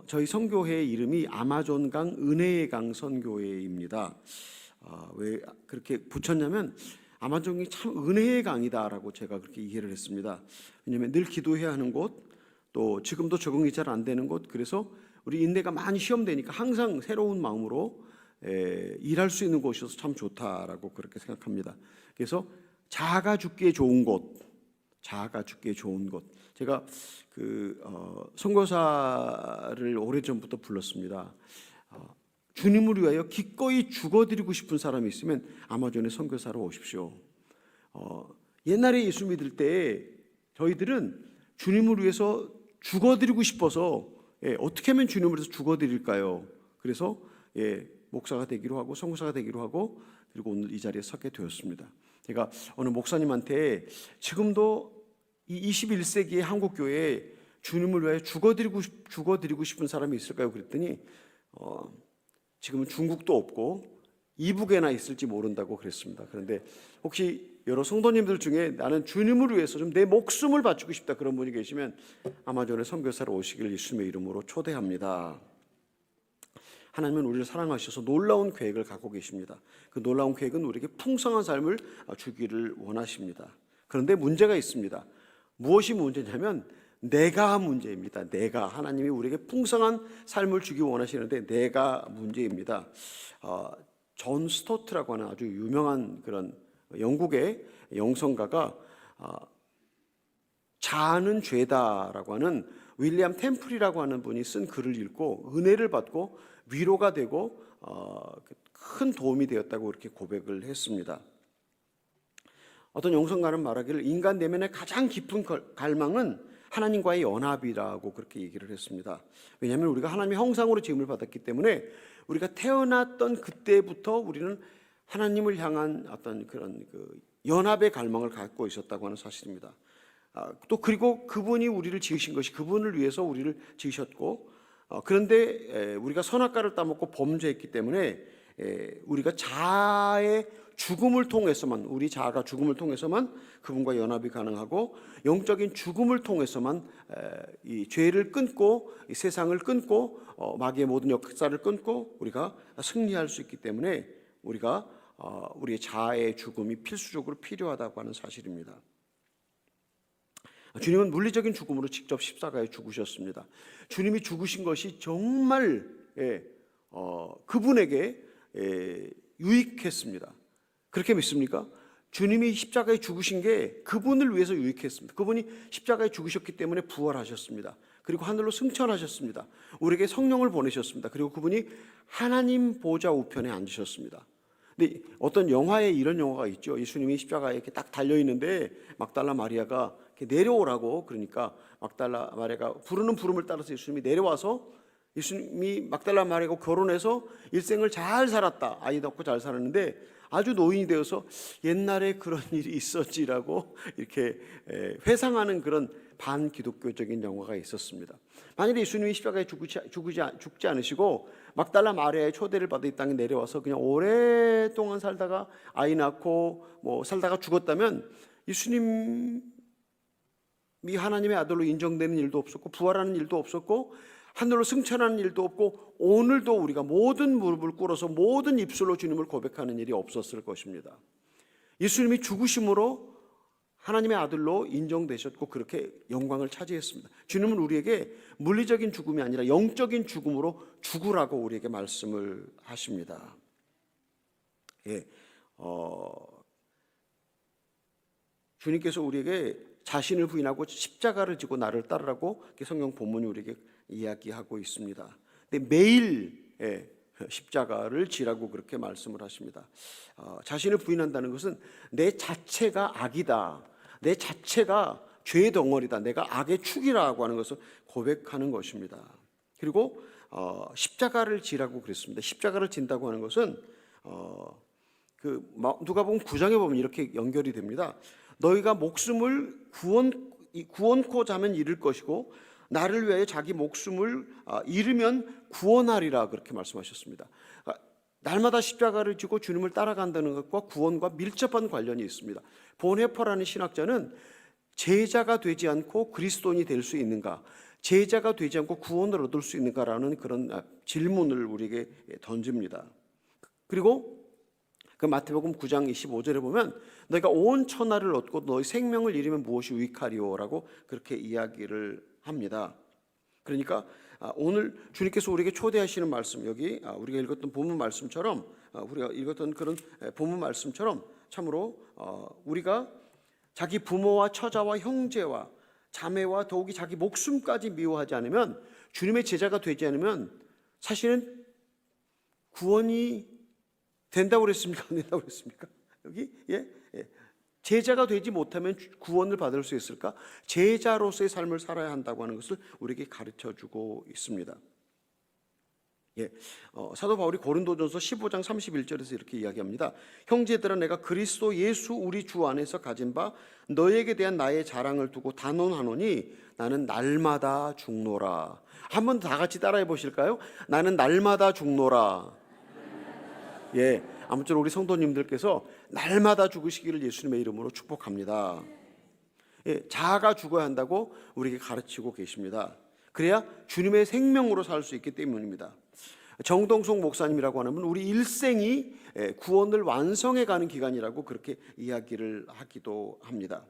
저희 선교회 이름이 아마존강 은혜의 강 선교회입니다. 왜 그렇게 붙였냐면 아마존이 참 은혜의 강이다라고 제가 그렇게 이해를 했습니다. 왜냐하면 늘 기도해야 하는 곳, 또 지금도 적응이 잘 안 되는 곳, 그래서 우리 인내가 많이 시험되니까 항상 새로운 마음으로 일할 수 있는 곳이어서 참 좋다라고 그렇게 생각합니다. 그래서 자아가 죽기에 좋은 곳, 자아가 죽기에 좋은 곳. 제가 선교사를 오래전부터 불렀습니다. 주님을 위하여 기꺼이 죽어드리고 싶은 사람이 있으면 아마존의 선교사로 오십시오. 옛날에 예수 믿을 때 저희들은 주님을 위해서 죽어드리고 싶어서 어떻게 하면 주님을 위해서 죽어드릴까요? 그래서 목사가 되기로 하고 선교사가 되기로 하고 그리고 오늘 이 자리에 서게 되었습니다. 제가 어느 목사님한테 지금도 이 21세기의 한국교회에 주님을 위하여 죽어드리고 싶은 사람이 있을까요? 그랬더니 지금은 중국도 없고 이북에나 있을지 모른다고 그랬습니다. 그런데 혹시 여러 성도님들 중에 나는 주님을 위해서 좀 내 목숨을 바치고 싶다 그런 분이 계시면 아마존의 선교사로 오시길 예수님의 이름으로 초대합니다. 하나님은 우리를 사랑하셔서 놀라운 계획을 갖고 계십니다. 그 놀라운 계획은 우리에게 풍성한 삶을 주기를 원하십니다. 그런데 문제가 있습니다. 무엇이 문제냐면 내가 문제입니다. 내가. 하나님이 우리에게 풍성한 삶을 주기 원하시는데 내가 문제입니다. 존 스토트라고 하는 아주 유명한 그런 영국의 영성가가 자아는 죄다라고 하는 윌리엄 템플이라고 하는 분이 쓴 글을 읽고 은혜를 받고 위로가 되고 큰 도움이 되었다고 이렇게 고백을 했습니다. 어떤 영성가는 말하기를 인간 내면의 가장 깊은 갈망은 하나님과의 연합이라고 그렇게 얘기를 했습니다. 왜냐하면 우리가 하나님의 형상으로 지음을 받았기 때문에 우리가 태어났던 그때부터 우리는 하나님을 향한 어떤 그런 연합의 갈망을 갖고 있었다고 하는 사실입니다. 또 그리고 그분이 우리를 지으신 것이 그분을 위해서 우리를 지으셨고 그런데 우리가 선악과를 따먹고 범죄했기 때문에 우리가 자아의 죽음을 통해서만 우리 자아가 죽음을 통해서만 그분과 연합이 가능하고 영적인 죽음을 통해서만 이 죄를 끊고 이 세상을 끊고 마귀의 모든 역사를 끊고 우리가 승리할 수 있기 때문에 우리가 우리의 자아의 죽음이 필수적으로 필요하다고 하는 사실입니다. 주님은 물리적인 죽음으로 직접 십자가에 죽으셨습니다. 주님이 죽으신 것이 정말 그분에게 유익했습니다. 그렇게 믿습니까? 주님이 십자가에 죽으신 게 그분을 위해서 유익했습니다. 그분이 십자가에 죽으셨기 때문에 부활하셨습니다. 그리고 하늘로 승천하셨습니다. 우리에게 성령을 보내셨습니다. 그리고 그분이 하나님 보좌 우편에 앉으셨습니다. 근데 어떤 영화에 이런 영화가 있죠. 예수님이 십자가에 이렇게 딱 달려 있는데 막달라 마리아가 이렇게 내려오라고 그러니까 막달라 마리아가 부르는 부름을 따라서 예수님이 내려와서 예수님이 막달라 마리아하고 결혼해서 일생을 잘 살았다. 아이 낳고 잘 살았는데 아주 노인이 되어서 옛날에 그런 일이 있었지라고 이렇게 회상하는 그런 반기독교적인 영화가 있었습니다. 만약에 예수님이 십자가에 죽지 않으시고 막달라 마리아의 초대를 받아 이 땅에 내려와서 그냥 오랫동안 살다가 아이 낳고 살다가 죽었다면 예수님이 하나님의 아들로 인정되는 일도 없었고 부활하는 일도 없었고 하늘로 승천하는 일도 없고 오늘도 우리가 모든 무릎을 꿇어서 모든 입술로 주님을 고백하는 일이 없었을 것입니다. 예수님이 죽으심으로 하나님의 아들로 인정되셨고 그렇게 영광을 차지했습니다. 주님은 우리에게 물리적인 죽음이 아니라 영적인 죽음으로 죽으라고 우리에게 말씀을 하십니다. 주님께서 우리에게 자신을 부인하고 십자가를 지고 나를 따르라고 성경 본문이 우리에게 이야기하고 있습니다. 근데 매일 십자가를 지라고 그렇게 말씀을 하십니다. 자신을 부인한다는 것은 내 자체가 악이다. 내 자체가 죄의 덩어리다. 내가 악의 축이라고 하는 것을 고백하는 것입니다. 그리고 십자가를 지라고 그랬습니다. 십자가를 진다고 하는 것은 누가복음 9장에 보면 이렇게 연결이 됩니다. 너희가 목숨을 구원코자 하면 잃을 것이고 나를 위하여 자기 목숨을 잃으면 구원하리라 그렇게 말씀하셨습니다. 날마다 십자가를 지고 주님을 따라간다는 것과 구원과 밀접한 관련이 있습니다. 본헤퍼라는 신학자는 제자가 되지 않고 그리스도인이 될 수 있는가? 제자가 되지 않고 구원을 얻을 수 있는가라는 그런 질문을 우리에게 던집니다. 그리고 그 마태복음 9장 25절에 보면 너희가 온 천하를 얻고 너희 생명을 잃으면 무엇이 유익하리오라고 그렇게 이야기를 합니다. 그러니까 오늘 주님께서 우리에게 초대하시는 말씀, 여기 우리가 읽었던 본문 말씀처럼, 우리가 읽었던 그런 본문 말씀처럼 참으로 우리가 자기 부모와 처자와 형제와 자매와 더욱이 자기 목숨까지 미워하지 않으면, 주님의 제자가 되지 않으면 사실은 구원이 된다고 그랬습니까? 안 된다고 그랬습니까? 여기 제자가 되지 못하면 구원을 받을 수 있을까? 제자로서의 삶을 살아야 한다고 하는 것을 우리에게 가르쳐주고 있습니다. 사도 바울이 고린도전서 15장 31절에서 이렇게 이야기합니다. 형제들아, 내가 그리스도 예수 우리 주 안에서 가진 바 너에게 대한 나의 자랑을 두고 단언하노니 나는 날마다 죽노라. 한번 다 같이 따라해 보실까요? 나는 날마다 죽노라. 아무쪼록 우리 성도님들께서 날마다 죽으시기를 예수님의 이름으로 축복합니다. 자아가 죽어야 한다고 우리에게 가르치고 계십니다. 그래야 주님의 생명으로 살 수 있기 때문입니다. 정동석 목사님이라고 하는 분, 우리 일생이 구원을 완성해가는 기간이라고 그렇게 이야기를 하기도 합니다.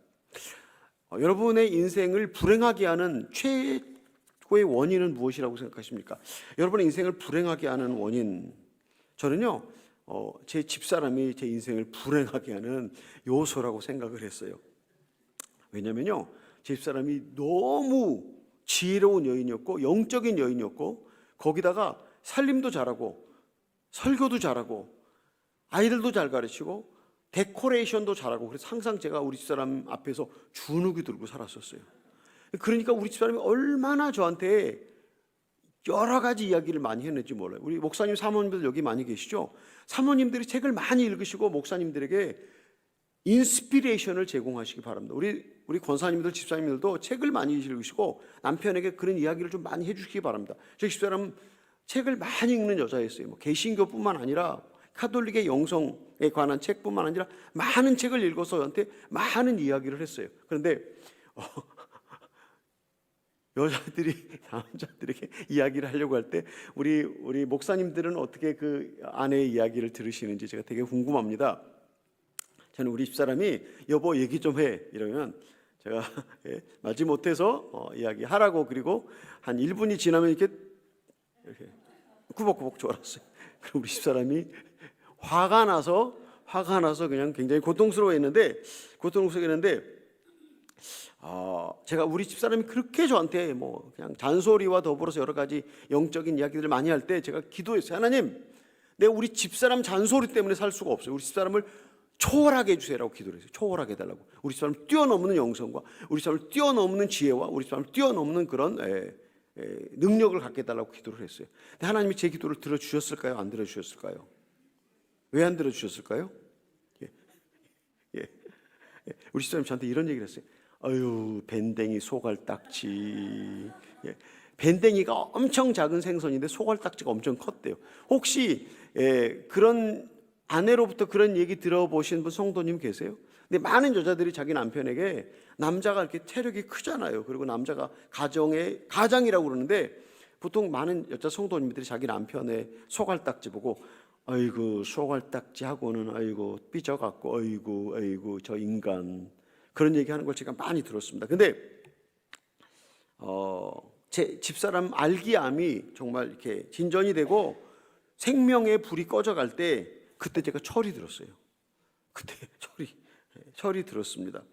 여러분의 인생을 불행하게 하는 최고의 원인은 무엇이라고 생각하십니까? 여러분의 인생을 불행하게 하는 원인, 저는요 제 집사람이 제 인생을 불행하게 하는 요소라고 생각을 했어요. 왜냐면요, 제 집사람이 너무 지혜로운 여인이었고 영적인 여인이었고, 거기다가 살림도 잘하고 설교도 잘하고 아이들도 잘 가르치고 데코레이션도 잘하고, 그래서 항상 제가 우리 집사람 앞에서 주눅이 들고 살았었어요. 그러니까 우리 집사람이 얼마나 저한테 여러 가지 이야기를 많이 했는지 몰라요. 우리 목사님 사모님들 여기 많이 계시죠? 사모님들이 책을 많이 읽으시고 목사님들에게 인스피레이션을 제공하시기 바랍니다. 우리 권사님들, 집사님들도 책을 많이 읽으시고 남편에게 그런 이야기를 좀 많이 해주시기 바랍니다. 저희 집사람은 책을 많이 읽는 여자였어요. 뭐 개신교뿐만 아니라 카톨릭의 영성에 관한 책뿐만 아니라 많은 책을 읽어서 저한테 많은 이야기를 했어요. 그런데 여자들이 남자들에게 이야기를 하려고 할 때 우리 목사님들은 어떻게 그 아내의 이야기를 들으시는지 제가 되게 궁금합니다. 저는 우리 집사람이 여보 얘기 좀 해 이러면 제가 마지못해서 이야기하라고, 그리고 한 1분이 지나면 이렇게 꾸벅꾸벅 졸았어요. 그럼 우리 집사람이 화가 나서 그냥 굉장히 고통스러워했는데 제가 우리 집사람이 그렇게 저한테 뭐 그냥 잔소리와 더불어서 여러 가지 영적인 이야기들을 많이 할 때 제가 기도했어요. 하나님, 내가 우리 집사람 잔소리 때문에 살 수가 없어요. 우리 집사람을 초월하게 해주세요라고 기도를 했어요. 초월하게 해달라고. 우리 집사람을 뛰어넘는 영성과 우리 집사람을 뛰어넘는 지혜와 우리 집사람을 뛰어넘는 그런 능력을 갖게 해달라고 기도를 했어요. 근데 하나님이 제 기도를 들어주셨을까요? 안 들어주셨을까요? 왜 안 들어주셨을까요? 우리 집사람이 저한테 이런 얘기를 했어요. 아유, 밴댕이 소갈딱지. 밴댕이가 엄청 작은 생선인데 소갈딱지가 엄청 컸대요. 혹시 그런 아내로부터 그런 얘기 들어보신 분 성도님 계세요? 근데 많은 여자들이 자기 남편에게, 남자가 이렇게 체력이 크잖아요. 그리고 남자가 가정의 가장이라고 그러는데, 보통 많은 여자 성도님들이 자기 남편의 소갈딱지 보고 아이고 소갈딱지하고는 아이고 삐져갖고 아이고 저 인간, 그런 얘기하는 걸 제가 많이 들었습니다. 근데 제 집사람 알기암이 정말 이렇게 진전이 되고 생명의 불이 꺼져갈 때, 그때 제가 철이 들었어요. 그때 철이 들었습니다.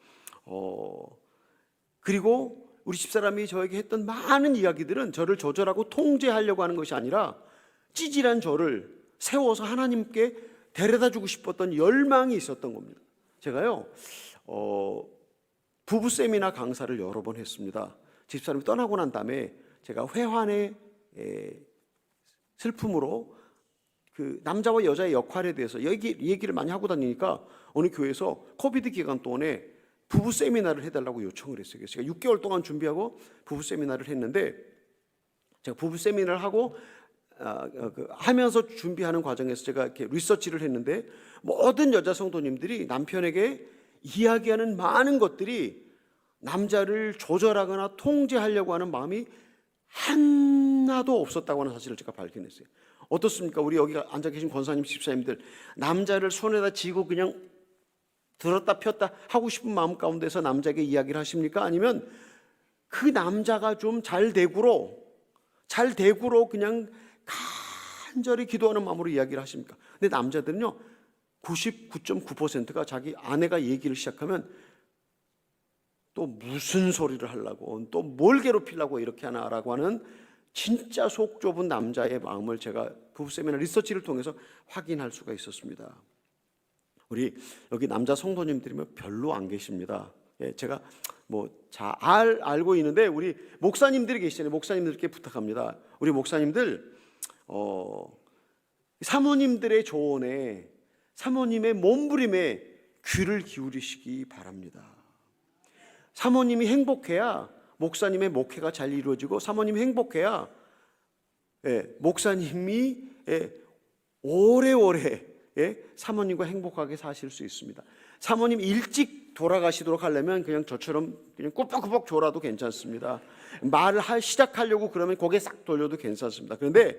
그리고 우리 집사람이 저에게 했던 많은 이야기들은 저를 조절하고 통제하려고 하는 것이 아니라 찌질한 저를 세워서 하나님께 데려다주고 싶었던 열망이 있었던 겁니다. 제가요 부부 세미나 강사를 여러 번 했습니다. 집사람이 떠나고 난 다음에 제가 회환의 슬픔으로 그 남자와 여자의 역할에 대해서 얘기를 많이 하고 다니니까 어느 교회에서 코비드 기간 동안에 부부 세미나를 해달라고 요청을 했어요. 그래서 제가 6개월 동안 준비하고 부부 세미나를 했는데, 제가 부부 세미나를 하고 하면서 준비하는 과정에서 제가 이렇게 리서치를 했는데, 모든 여자 성도님들이 남편에게 이야기하는 많은 것들이 남자를 조절하거나 통제하려고 하는 마음이 하나도 없었다고 하는 사실을 제가 발견했어요. 어떻습니까? 우리 여기 앉아 계신 권사님, 집사님들, 남자를 손에다 쥐고 그냥 들었다 폈다 하고 싶은 마음 가운데서 남자에게 이야기를 하십니까? 아니면 그 남자가 좀 잘 대구로 그냥 간절히 기도하는 마음으로 이야기를 하십니까? 근데 남자들은요, 99.9%가 자기 아내가 얘기를 시작하면 또 무슨 소리를 하려고, 또 뭘 괴롭히려고 이렇게 하나라고 하는 진짜 속 좁은 남자의 마음을 제가 부부 세미나 리서치를 통해서 확인할 수가 있었습니다. 우리 여기 남자 성도님들이면 별로 안 계십니다. 예, 제가 잘 알고 있는데 우리 목사님들이 계시잖아요. 목사님들께 부탁합니다. 우리 목사님들 사모님들의 조언에, 사모님의 몸부림에 귀를 기울이시기 바랍니다. 사모님이 행복해야 목사님의 목회가 잘 이루어지고, 사모님이 행복해야 목사님이 오래오래 사모님과 행복하게 사실 수 있습니다. 사모님 일찍 돌아가시도록 하려면 그냥 저처럼 그냥 꾸벅꾸벅 졸아도 괜찮습니다. 말을 시작하려고 그러면 고개 싹 돌려도 괜찮습니다. 그런데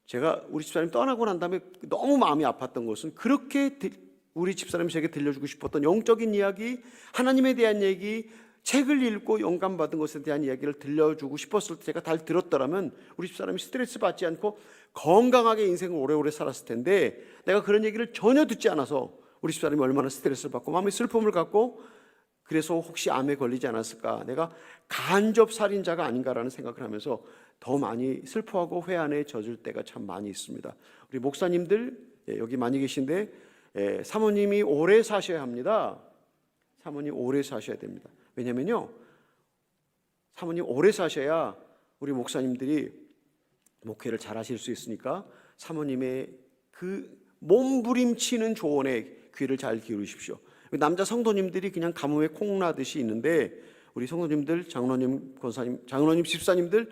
제가 우리 집사님 떠나고 난 다음에 너무 마음이 아팠던 것은, 그렇게 우리 집사님이 제게 들려주고 싶었던 영적인 이야기, 하나님에 대한 얘기, 책을 읽고 영감받은 것에 대한 이야기를 들려주고 싶었을 때 제가 잘 들었더라면 우리 집사람이 스트레스 받지 않고 건강하게 인생을 오래오래 살았을 텐데, 내가 그런 얘기를 전혀 듣지 않아서 우리 집사람이 얼마나 스트레스를 받고 마음의 슬픔을 갖고, 그래서 혹시 암에 걸리지 않았을까, 내가 간접 살인자가 아닌가라는 생각을 하면서 더 많이 슬퍼하고 회한에 젖을 때가 참 많이 있습니다. 우리 목사님들 여기 많이 계신데 사모님이 오래 사셔야 합니다. 사모님 오래 사셔야 됩니다. 왜냐면요, 사모님 오래 사셔야 우리 목사님들이 목회를 잘 하실 수 있으니까 사모님의 그 몸부림치는 조언에 귀를 잘 기울이십시오. 남자 성도님들이 그냥 가뭄에 콩나듯이 있는데, 우리 성도님들, 장로님, 권사님, 장로님, 집사님들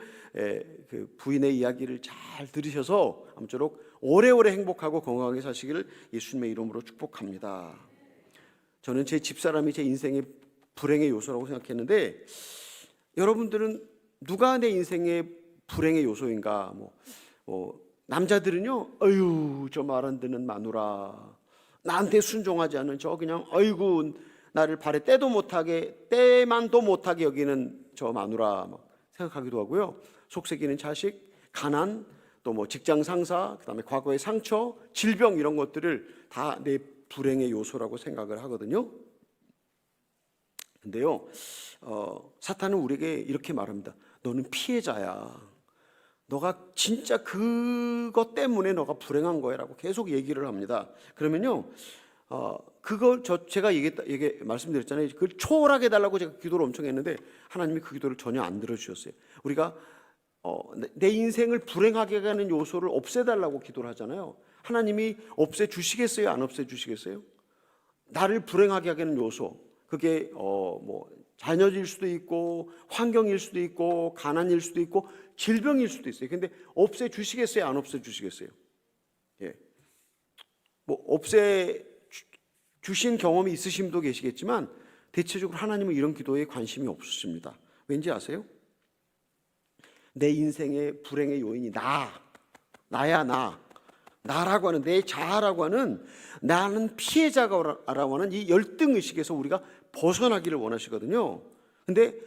그 부인의 이야기를 잘 들으셔서 아무쪼록 오래오래 행복하고 건강하게 사시기를 예수님의 이름으로 축복합니다. 저는 제 집사람이 제 인생의 불행의 요소라고 생각했는데, 여러분들은 누가 내 인생의 불행의 요소인가? 남자들은요, 어휴, 저 말 안 듣는 마누라, 나한테 순종하지 않는 저 그냥 어이구 나를 발에 때만도 못하게 여기는 저 마누라 생각하기도 하고요. 속썩이는 자식, 가난, 또 직장 상사, 그다음에 과거의 상처, 질병, 이런 것들을 다 내 불행의 요소라고 생각을 하거든요. 근데요, 사탄은 우리에게 이렇게 말합니다. 너는 피해자야. 너가 진짜 그것 때문에 너가 불행한 거야라고 계속 얘기를 합니다. 그러면요, 그걸 제가 말씀드렸잖아요. 그걸 초월하게 해달라고 제가 기도를 엄청 했는데 하나님이 그 기도를 전혀 안 들어주셨어요. 우리가 내 인생을 불행하게 하는 요소를 없애달라고 기도를 하잖아요. 하나님이 없애주시겠어요? 안 없애주시겠어요? 나를 불행하게 하는 요소, 그게 자녀일 수도 있고, 환경일 수도 있고, 가난일 수도 있고, 질병일 수도 있어요. 근데 없애주시겠어요? 안 없애주시겠어요? 예. 없애주신 경험이 있으신 분도 계시겠지만, 대체적으로 하나님은 이런 기도에 관심이 없으십니다. 왠지 아세요? 내 인생의 불행의 요인이 나라고 하는, 내 자아라고 하는, 나는 피해자라고 하는 이 열등의식에서 우리가 벗어나기를 원하시거든요. 근데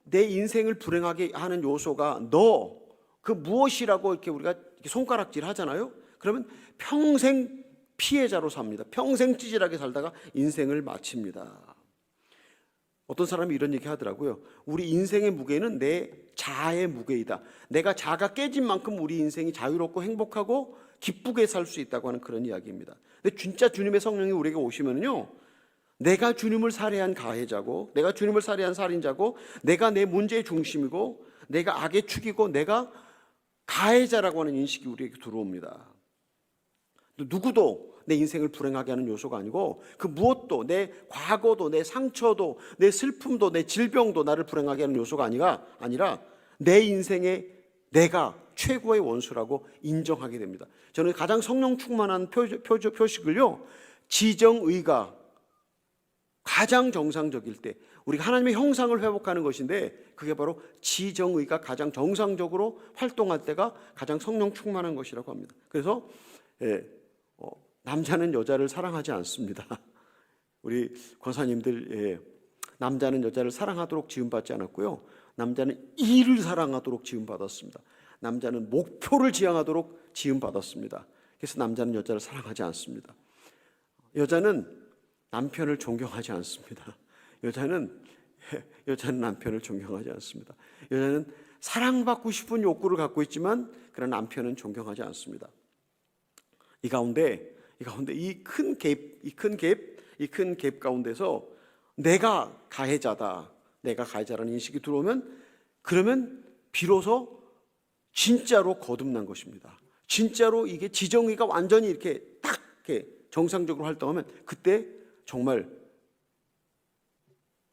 내 인생을 불행하게 하는 요소가 그 무엇이라고 이렇게 우리가 손가락질 하잖아요. 그러면 평생 피해자로 삽니다. 평생 찌질하게 살다가 인생을 마칩니다. 어떤 사람이 이런 얘기 하더라고요. 우리 인생의 무게는 내 자아의 무게이다. 내가 자아가 깨진 만큼 우리 인생이 자유롭고 행복하고 기쁘게 살 수 있다고 하는 그런 이야기입니다. 근데 진짜 주님의 성령이 우리에게 오시면요, 내가 주님을 살해한 가해자고, 내가 주님을 살해한 살인자고, 내가 내 문제의 중심이고, 내가 악의 축이고, 내가 가해자라고 하는 인식이 우리에게 들어옵니다. 누구도 내 인생을 불행하게 하는 요소가 아니고, 그 무엇도, 내 과거도, 내 상처도, 내 슬픔도, 내 질병도 나를 불행하게 하는 요소가 아니라 내 인생에 내가 최고의 원수라고 인정하게 됩니다. 저는 가장 성령 충만한 표식을요, 지정의가 가장 정상적일 때, 우리가 하나님의 형상을 회복하는 것인데 그게 바로 지정의가 가장 정상적으로 활동할 때가 가장 성령 충만한 것이라고 합니다. 그래서 남자는 여자를 사랑하지 않습니다. 우리 권사님들 남자는 여자를 사랑하도록 지음받지 않았고요. 남자는 일을 사랑하도록 지음받았습니다. 남자는 목표를 지향하도록 지음받았습니다. 그래서 남자는 여자를 사랑하지 않습니다. 여자는 남편을 존경하지 않습니다. 여자는 남편을 존경하지 않습니다. 여자는 사랑받고 싶은 욕구를 갖고 있지만 그러나 남편은 존경하지 않습니다. 이 가운데 이 큰 갭 가운데서 내가 가해자라는 인식이 들어오면 그러면 비로소 진짜로 거듭난 것입니다. 진짜로 이게 지정의가 완전히 이렇게 딱 이렇게 정상적으로 활동하면 그때 정말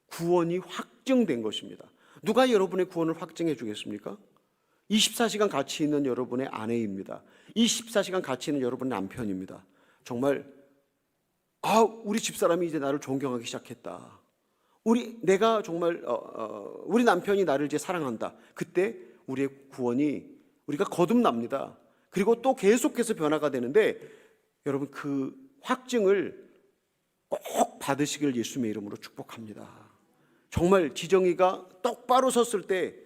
구원이 확정된 것입니다. 누가 여러분의 구원을 확정해 주겠습니까? 24시간 같이 있는 여러분의 아내입니다. 24시간 같이 있는 여러분의 남편입니다. 정말 우리 집사람이 이제 나를 존경하기 시작했다. 내가 정말 우리 남편이 나를 이제 사랑한다. 그때 우리의 구원이 우리가 거듭납니다. 그리고 또 계속해서 변화가 되는데 여러분 그 확증을 꼭 받으시길 예수님의 이름으로 축복합니다. 정말 지정이가 똑바로 섰을 때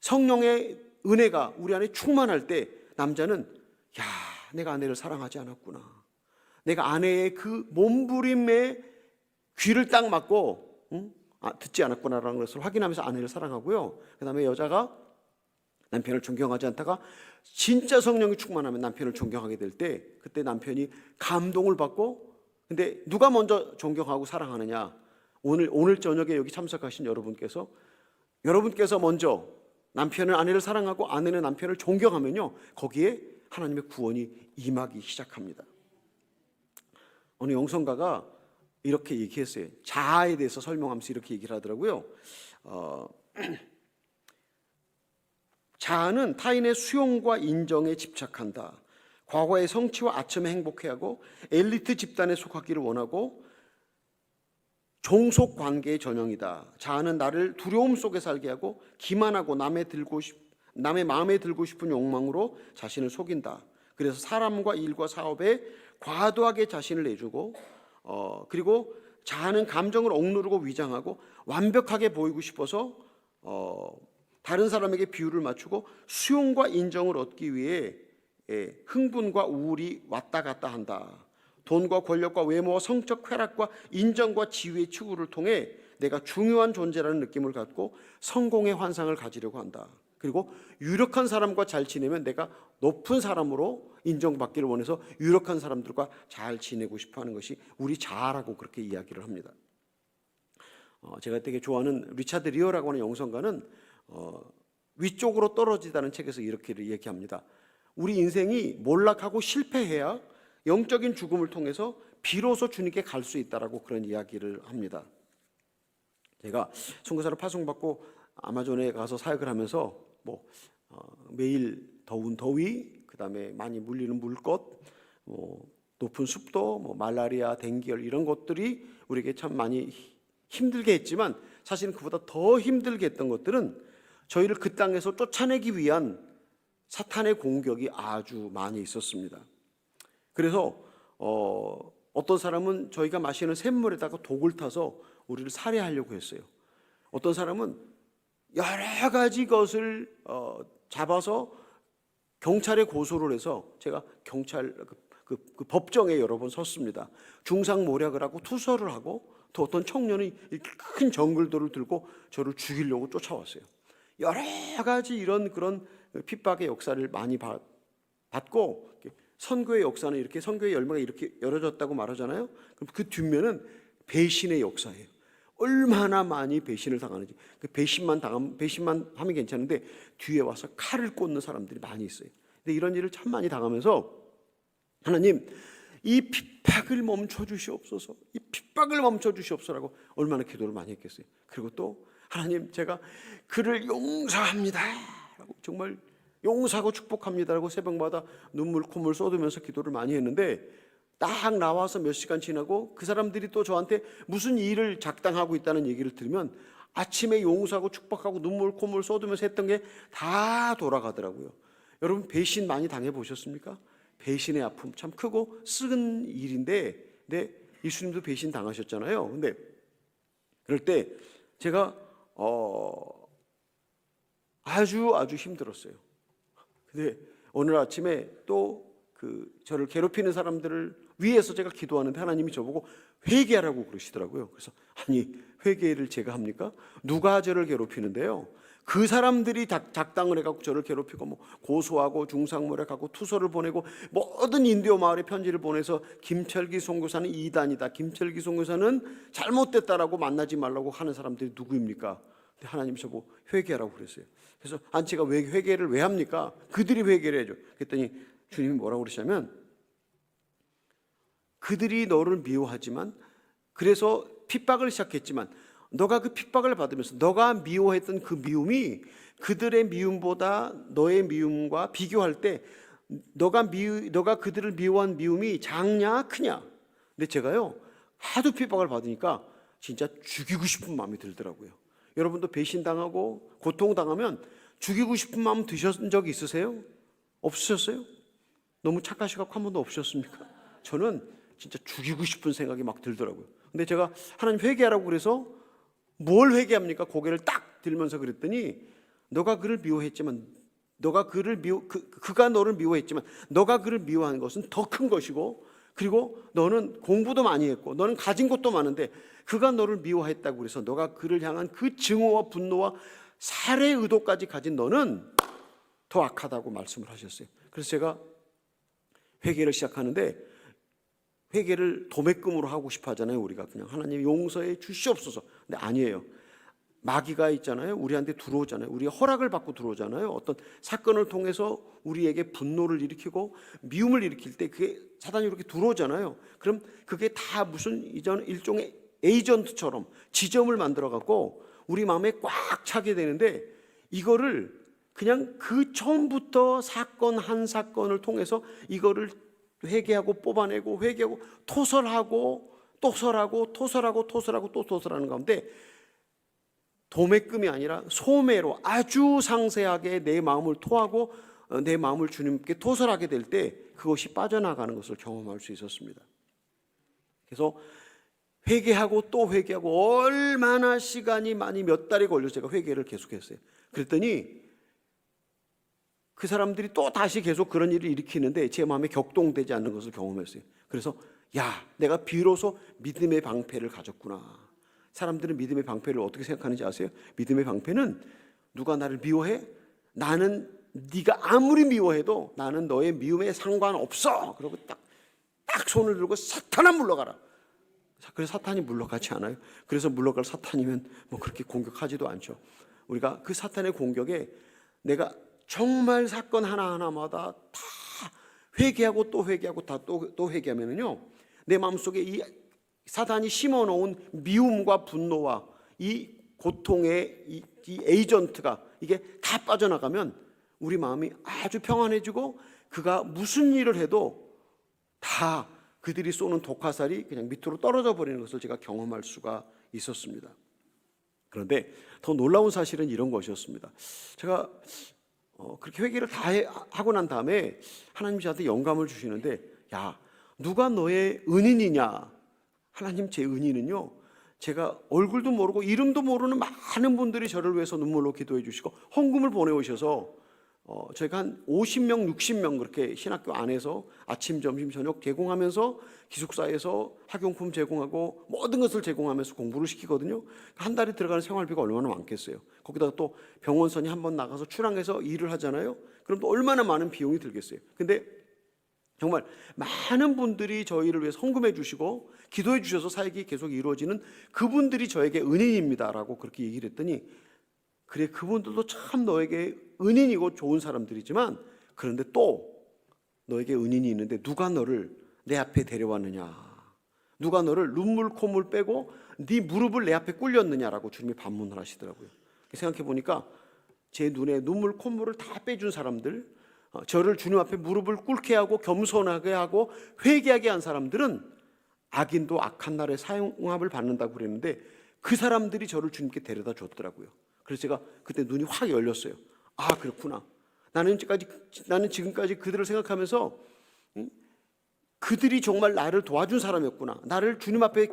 성령의 은혜가 우리 안에 충만할 때 남자는 내가 아내를 사랑하지 않았구나. 내가 아내의 그 몸부림에 귀를 딱 막고 듣지 않았구나라는 것을 확인하면서 아내를 사랑하고요. 그 다음에 여자가 남편을 존경하지 않다가 진짜 성령이 충만하면 남편을 존경하게 될 때 그때 남편이 감동을 받고 근데 누가 먼저 존경하고 사랑하느냐? 오늘 저녁에 여기 참석하신 여러분께서 먼저 남편은 아내를 사랑하고 아내는 남편을 존경하면요 거기에 하나님의 구원이 임하기 시작합니다. 어느 영성가가 이렇게 얘기했어요. 자아에 대해서 설명하면서 이렇게 얘기를 하더라고요. 자아는 타인의 수용과 인정에 집착한다. 과거의 성취와 아첨에 행복해하고 엘리트 집단에 속하기를 원하고 종속 관계의 전형이다. 자아는 나를 두려움 속에 살게 하고 기만하고 남의 마음에 들고 싶은 욕망으로 자신을 속인다. 그래서 사람과 일과 사업에 과도하게 자신을 내주고 그리고 자아는 감정을 억누르고 위장하고 완벽하게 보이고 싶어서 다른 사람에게 비율을 맞추고 수용과 인정을 얻기 위해 흥분과 우울이 왔다 갔다 한다. 돈과 권력과 외모와 성적 쾌락과 인정과 지위의 추구를 통해 내가 중요한 존재라는 느낌을 갖고 성공의 환상을 가지려고 한다. 그리고 유력한 사람과 잘 지내면 내가 높은 사람으로 인정받기를 원해서 유력한 사람들과 잘 지내고 싶어하는 것이 우리 자아라고 그렇게 이야기를 합니다. 제가 되게 좋아하는 리차드 리어라고 하는 영성가는 위쪽으로 떨어지다는 책에서 이렇게 얘기합니다. 우리 인생이 몰락하고 실패해야 영적인 죽음을 통해서 비로소 주님께 갈 수 있다라고 그런 이야기를 합니다. 제가 선교사로 파송받고 아마존에 가서 사역을 하면서 매일 더운 더위, 그다음에 많이 물리는 물것, 높은 습도, 말라리아, 댕기열 이런 것들이 우리에게 참 많이 힘들게 했지만 사실은 그보다 더 힘들게 했던 것들은 저희를 그 땅에서 쫓아내기 위한 사탄의 공격이 아주 많이 있었습니다. 그래서 어떤 사람은 저희가 마시는 샘물에다가 독을 타서 우리를 살해하려고 했어요. 어떤 사람은 여러 가지 것을 잡아서 경찰에 고소를 해서 제가 경찰 그 법정에 여러 번 섰습니다. 중상모략을 하고 투서를 하고 또 어떤 청년이 이렇게 큰 정글도를 들고 저를 죽이려고 쫓아왔어요. 여러 가지 이런 그런 핍박의 역사를 많이 받고 선교의 역사는 이렇게 선교의 열매가 이렇게 열어졌다고 말하잖아요. 그럼 그 뒷면은 배신의 역사예요. 얼마나 많이 배신을 당하는지. 그 배신만 하면 괜찮은데 뒤에 와서 칼을 꽂는 사람들이 많이 있어요. 근데 이런 일을 참 많이 당하면서 하나님 이 핍박을 멈춰 주시옵소서. 이 핍박을 멈춰 주시옵소서라고 얼마나 기도를 많이 했겠어요. 그리고 또 하나님 제가 그를 용서합니다. 정말 용서하고 축복합니다라고 새벽마다 눈물 콧물 쏟으면서 기도를 많이 했는데 딱 나와서 몇 시간 지나고 그 사람들이 또 저한테 무슨 일을 작당하고 있다는 얘기를 들으면 아침에 용서하고 축복하고 눈물 콧물 쏟으면서 했던 게 다 돌아가더라고요. 여러분 배신 많이 당해보셨습니까? 배신의 아픔 참 크고 쓰은 일인데, 근데 예수님도 배신 당하셨잖아요. 근데 그럴 때 제가 아주 힘들었어요. 근데 오늘 아침에 또 저를 괴롭히는 사람들을 위해서 제가 기도하는데 하나님이 저보고 회개하라고 그러시더라고요. 그래서 아니 회개를 제가 합니까? 누가 저를 괴롭히는데요? 그 사람들이 작당을 해갖고 저를 괴롭히고 뭐 고소하고 중상모략하고 투서를 보내고 모든 인디오 마을에 편지를 보내서 김철기 선교사는 이단이다, 김철기 선교사는 잘못됐다라고 만나지 말라고 하는 사람들이 누구입니까? 근데 하나님이 저보고 회개하라고 그랬어요. 그래서 제가 왜 회개를 왜 합니까? 그들이 회개를 해줘. 그랬더니 주님이 뭐라고 그러시냐면 그들이 너를 미워하지만, 그래서 핍박을 시작했지만 너가 그 핍박을 받으면서 너가 미워했던 그 미움이 그들의 미움보다 너의 미움과 비교할 때 너가 그들을 미워한 미움이 작냐 크냐. 근데 제가요 하도 핍박을 받으니까 진짜 죽이고 싶은 마음이 들더라고요. 여러분도 배신당하고 고통당하면 죽이고 싶은 마음 드신 적이 있으세요? 없으셨어요? 너무 착하시고 한 번도 없으셨습니까? 저는 진짜 죽이고 싶은 생각이 막 들더라고요. 근데 제가 하나님 회개하라고 그래서 뭘 회개합니까? 고개를 딱 들면서 그랬더니 너가 그를 미워했지만, 그가 너를 미워했지만 너가 그를 미워한 것은 더 큰 것이고, 그리고 너는 공부도 많이 했고 너는 가진 것도 많은데 그가 너를 미워했다고 그래서 너가 그를 향한 그 증오와 분노와 살해 의도까지 가진 너는 더 악하다고 말씀을 하셨어요. 그래서 제가 회개를 시작하는데, 회개를 도매금으로 하고 싶어 하잖아요. 우리가 그냥 하나님 용서해 주시옵소서. 근데 아니에요. 마귀가 있잖아요. 우리한테 들어오잖아요. 우리가 허락을 받고 들어오잖아요. 어떤 사건을 통해서 우리에게 분노를 일으키고 미움을 일으킬 때 그게 사단이 이렇게 들어오잖아요. 그럼 그게 다 무슨 일종의 에이전트처럼 지점을 만들어 갖고 우리 마음에 꽉 차게 되는데, 이거를 그냥 그 처음부터 사건 한 사건을 통해서 이거를 회개하고 뽑아내고 회개하고 토설하고 또 설하고 토설하고 토설하고 또 토설하는 가운데 도매금이 아니라 소매로 아주 상세하게 내 마음을 토하고 내 마음을 주님께 토설하게 될 때 그것이 빠져나가는 것을 경험할 수 있었습니다. 그래서 회개하고 또 회개하고 얼마나 시간이 많이 몇 달이 걸려서 제가 회개를 계속했어요. 그랬더니 그 사람들이 또 다시 계속 그런 일을 일으키는데 제 마음에 격동되지 않는 것을 경험했어요. 그래서 내가 비로소 믿음의 방패를 가졌구나. 사람들은 믿음의 방패를 어떻게 생각하는지 아세요? 믿음의 방패는 누가 나를 미워해? 나는 네가 아무리 미워해도 나는 너의 미움에 상관없어. 그러고 딱 손을 들고 사탄아 물러가라. 그래서 사탄이 물러가지 않아요. 그래서 물러갈 사탄이면 뭐 그렇게 공격하지도 않죠. 우리가 그 사탄의 공격에 내가 정말 사건 하나하나마다 다 회개하고 또 회개하고 또 회개하면은요, 내 마음속에 이 사단이 심어놓은 미움과 분노와 이 고통의 이 에이전트가 이게 다 빠져나가면 우리 마음이 아주 평안해지고 그가 무슨 일을 해도 다 그들이 쏘는 독화살이 그냥 밑으로 떨어져 버리는 것을 제가 경험할 수가 있었습니다. 그런데 더 놀라운 사실은 이런 것이었습니다. 제가 그렇게 회개를 다 하고 난 다음에 하나님이 저한테 영감을 주시는데, 누가 너의 은인이냐? 하나님, 제 은인은요, 제가 얼굴도 모르고 이름도 모르는 많은 분들이 저를 위해서 눈물로 기도해 주시고 헌금을 보내오셔서 저희가 한 50명, 60명 그렇게 신학교 안에서 아침, 점심, 저녁 제공하면서 기숙사에서 학용품 제공하고 모든 것을 제공하면서 공부를 시키거든요. 한 달에 들어가는 생활비가 얼마나 많겠어요. 거기다가 또 병원선이 한번 나가서 출항해서 일을 하잖아요. 그럼 또 얼마나 많은 비용이 들겠어요. 근데 정말 많은 분들이 저희를 위해서 헌금해 주시고 기도해 주셔서 사역이 계속 이루어지는 그분들이 저에게 은인입니다라고 그렇게 얘기를 했더니, 그래, 그분들도 참 너에게 은인이고 좋은 사람들이지만 그런데 또 너에게 은인이 있는데 누가 너를 내 앞에 데려왔느냐, 누가 너를 눈물 콧물 빼고 네 무릎을 내 앞에 꿇렸느냐라고 주님이 반문을 하시더라고요. 생각해 보니까 제 눈에 눈물 콧물을 다 빼준 사람들, 저를 주님 앞에 무릎을 꿇게 하고 겸손하게 하고 회개하게 한 사람들은 악인도 악한 날에 사용함을 받는다고 그랬는데 그 사람들이 저를 주님께 데려다 줬더라고요. 그래서 제가 그때 눈이 확 열렸어요. 아, 그렇구나. 나는 지금까지 그들을 생각하면서 그들이 정말 나를 도와준 사람이었구나. 나를 주님 앞에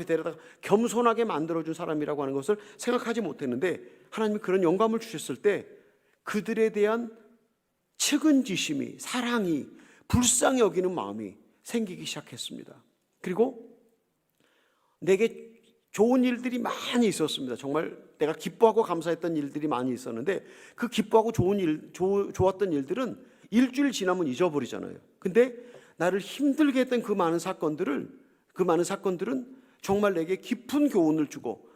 데려다가 겸손하게 만들어준 사람이라고 하는 것을 생각하지 못했는데 하나님이 그런 영감을 주셨을 때 그들에 대한 측은지심이, 사랑이, 불쌍히 여기는 마음이 생기기 시작했습니다. 그리고 내게 좋은 일들이 많이 있었습니다. 정말 내가 기뻐하고 감사했던 일들이 많이 있었는데 그 기뻐하고 좋았던 일들은 일주일 지나면 잊어버리잖아요. 근데 나를 힘들게 했던 그 많은 사건들은 정말 내게 깊은 교훈을 주고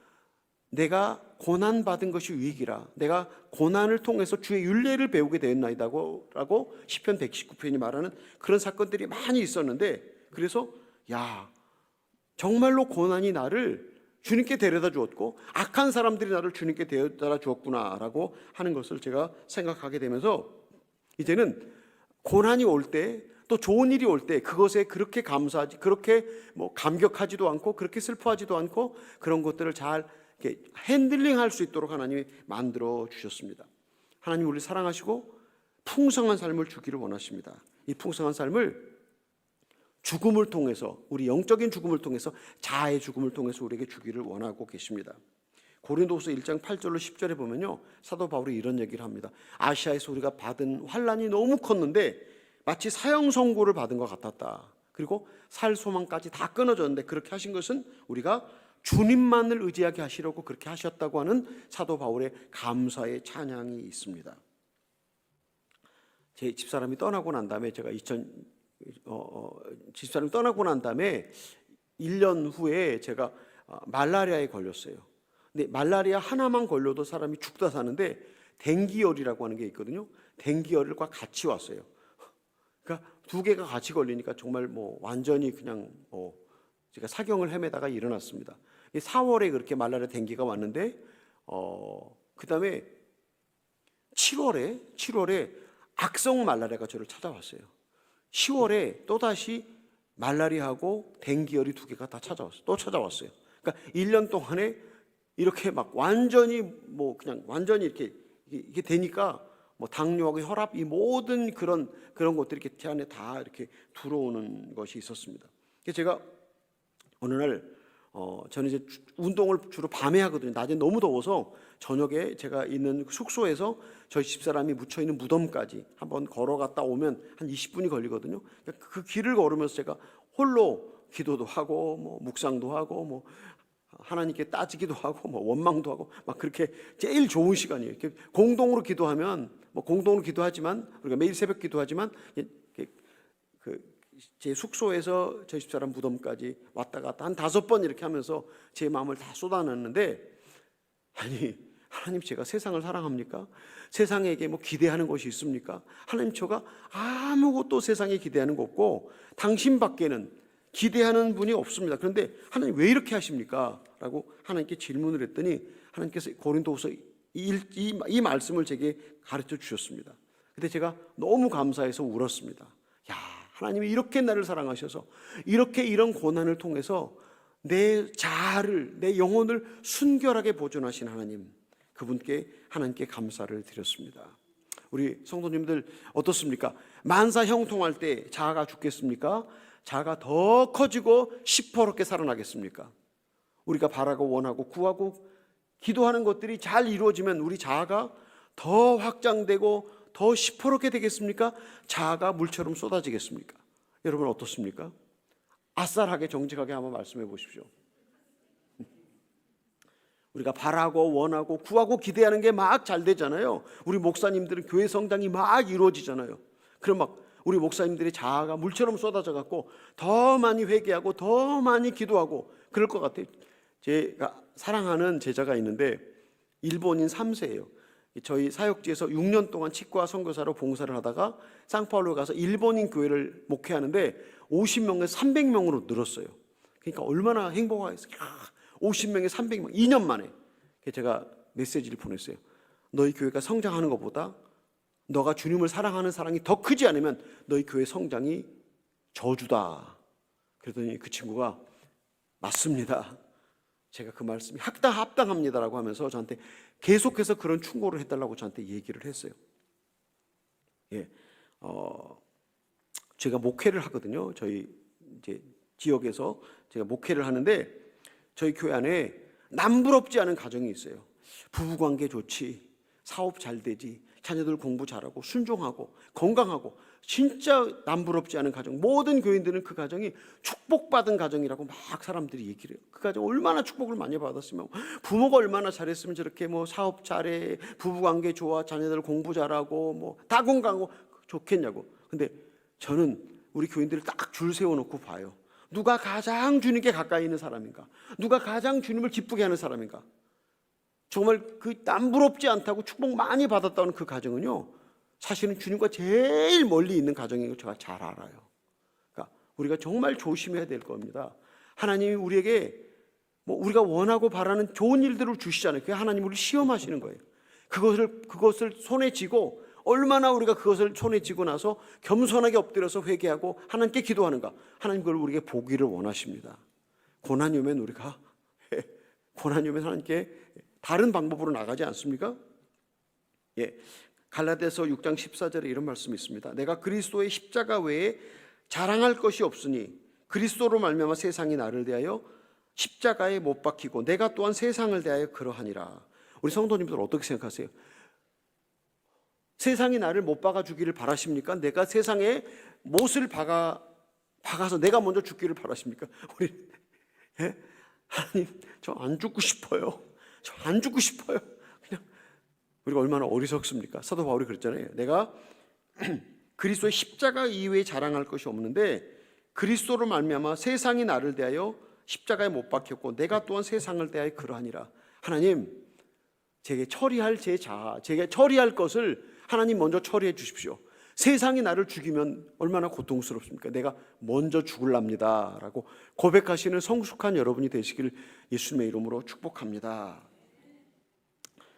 내가 고난받은 것이 유익이라 내가 고난을 통해서 주의 율례를 배우게 되었나이다고 라고 시편 119편이 말하는 그런 사건들이 많이 있었는데 그래서 정말로 고난이 나를 주님께 데려다 주었고 악한 사람들이 나를 주님께 데려다 주었구나라고 하는 것을 제가 생각하게 되면서 이제는 고난이 올 때 또 좋은 일이 올 때 그것에 그렇게 감사하지 그렇게 감격하지도 않고 그렇게 슬퍼하지도 않고 그런 것들을 잘 이렇게 핸들링할 수 있도록 하나님이 만들어 주셨습니다. 하나님 우리를 사랑하시고 풍성한 삶을 주기를 원하십니다. 이 풍성한 삶을 죽음을 통해서 우리 영적인 죽음을 통해서 자아의 죽음을 통해서 우리에게 주기를 원하고 계십니다. 고린도후서 1장 8절로 10절에 보면요 사도 바울이 이런 얘기를 합니다. 아시아에서 우리가 받은 환난이 너무 컸는데 마치 사형 선고를 받은 것 같았다. 그리고 살 소망까지 다 끊어졌는데 그렇게 하신 것은 우리가 주님만을 의지하게 하시려고 그렇게 하셨다고 하는 사도 바울의 감사의 찬양이 있습니다. 제 집사람이 떠나고 난 다음에 제가 집사람이 떠나고 난 다음에 1년 후에 제가 말라리아에 걸렸어요. 근데 말라리아 하나만 걸려도 사람이 죽다 사는데 댕기열이라고 하는 게 있거든요. 댕기열과 같이 왔어요. 그러니까 두 개가 같이 걸리니까 정말 완전히 그냥 제가 사경을 헤매다가 일어났습니다. 4월에 그렇게 말라리아 댕기가 왔는데 그다음에 7월에 악성 말라리아가 저를 찾아왔어요. 10월에 또다시 말라리아하고 댕기열이 두 개가 다 찾아왔어요. 그러니까 1년 동안에 이렇게 막 완전히 그냥 완전히 이렇게 되니까 당뇨하고 혈압 이 모든 그런 것들이 이렇게 제 안에 다 이렇게 들어오는 것이 있었습니다. 그래서 제가 어느 날 저는 이제 운동을 주로 밤에 하거든요. 낮에 너무 더워서 저녁에 제가 있는 숙소에서 저희 집사람이 묻혀 있는 무덤까지 한번 걸어갔다 오면 한 20분이 걸리거든요. 그 길을 걸으면서 제가 홀로 기도도 하고 묵상도 하고 하나님께 따지기도 하고 원망도 하고 막 그렇게 제일 좋은 시간이에요. 이렇게 공동으로 기도하면 공동으로 기도하지만 우리가 매일 새벽 기도하지만 제 숙소에서 저희 집사람 무덤까지 왔다 갔다 한 5번 이렇게 하면서 제 마음을 다 쏟아냈는데 하나님 제가 세상을 사랑합니까? 세상에게 기대하는 것이 있습니까? 하나님 제가 아무것도 세상에 기대하는 거 없고 당신밖에는 기대하는 분이 없습니다. 그런데 하나님 왜 이렇게 하십니까? 라고 하나님께 질문을 했더니 하나님께서 고린도후서 이 말씀을 제게 가르쳐 주셨습니다. 근데 제가 너무 감사해서 울었습니다. 하나님이 이렇게 나를 사랑하셔서 이렇게 이런 고난을 통해서 내 자아를 내 영혼을 순결하게 보존하신 하나님 그분께 하나님께 감사를 드렸습니다. 우리 성도님들 어떻습니까? 만사 형통할 때 자아가 죽겠습니까? 자아가 더 커지고 시퍼렇게 살아나겠습니까? 우리가 바라고 원하고 구하고 기도하는 것들이 잘 이루어지면 우리 자아가 더 확장되고 더 시퍼렇게 되겠습니까? 자아가 물처럼 쏟아지겠습니까? 여러분 어떻습니까? 아싸하게 정직하게 한번 말씀해 보십시오. 우리가 바라고 원하고 구하고 기대하는 게 막 잘 되잖아요. 우리 목사님들은 교회 성장이 막 이루어지잖아요. 그럼 우리 목사님들의 자아가 물처럼 쏟아져 갖고 더 많이 회개하고 더 많이 기도하고 그럴 것 같아요. 제가 사랑하는 제자가 있는데 일본인 3세예요. 저희 사역지에서 6년 동안 치과 선교사로 봉사를 하다가 상파울루에 가서 일본인 교회를 목회하는데 50명에서 300명으로 늘었어요. 그러니까 얼마나 행복하겠어요. 50명에 300명 2년 만에 제가 메시지를 보냈어요. 너희 교회가 성장하는 것보다 너가 주님을 사랑하는 사랑이 더 크지 않으면 너희 교회 성장이 저주다. 그랬더니 그 친구가 맞습니다. 제가 그 말씀이 합당합니다라고 하면서 저한테 계속해서 그런 충고를 해달라고 저한테 얘기를 했어요. 예, 제가 목회를 하거든요. 저희 이제 지역에서 제가 목회를 하는데 저희 교회 안에 남부럽지 않은 가정이 있어요. 부부관계 좋지, 사업 잘 되지, 자녀들 공부 잘하고 순종하고 건강하고 진짜 남부럽지 않은 가정. 모든 교인들은 그 가정이 축복받은 가정이라고 막 사람들이 얘기를 해요. 그 가정 얼마나 축복을 많이 받았으면, 부모가 얼마나 잘했으면 저렇게 뭐 사업 잘해, 부부관계 좋아, 자녀들 공부 잘하고 뭐 다 건강하고 좋겠냐고. 근데 저는 우리 교인들을 딱 줄 세워놓고 봐요. 누가 가장 주님께 가까이 있는 사람인가? 누가 가장 주님을 기쁘게 하는 사람인가? 정말 그 남부럽지 않다고 축복 많이 받았다는 그 가정은요, 사실은 주님과 제일 멀리 있는 가정인 걸 제가 잘 알아요. 그러니까 우리가 정말 조심해야 될 겁니다. 하나님이 우리에게 뭐 우리가 원하고 바라는 좋은 일들을 주시잖아요. 그게 하나님 우리를 시험하시는 거예요. 그것을 손에 쥐고 얼마나 우리가 그것을 손에 쥐고 나서 겸손하게 엎드려서 회개하고 하나님께 기도하는가. 하나님 그걸 우리에게 보기를 원하십니다. 고난이 오면 우리가 고난이 오면 하나님께 다른 방법으로 나가지 않습니까? 예, 갈라디아서 6장 14절에 이런 말씀이 있습니다. 내가 그리스도의 십자가 외에 자랑할 것이 없으니 그리스도로 말미암아 세상이 나를 대하여 십자가에 못 박히고 내가 또한 세상을 대하여 그러하니라. 우리 성도님들 어떻게 생각하세요? 세상이 나를 못 박아 주기를 바라십니까? 내가 세상에 못을 박아서 내가 먼저 죽기를 바라십니까? 우리 하나님, 저 안 죽고 싶어요. 저 안 죽고 싶어요. 그냥 우리가 얼마나 어리석습니까? 사도 바울이 그랬잖아요. 내가 그리스도의 십자가 이외에 자랑할 것이 없는데 그리스도로 말미암아 세상이 나를 대하여 십자가에 못 박혔고 내가 또한 세상을 대하여 그러하니라. 하나님, 제게 처리할 제 자아, 제게 처리할 것을 하나님 먼저 처리해 주십시오. 세상이 나를 죽이면 얼마나 고통스럽습니까? 내가 먼저 죽을랍니다 라고 고백하시는 성숙한 여러분이 되시길 예수님의 이름으로 축복합니다.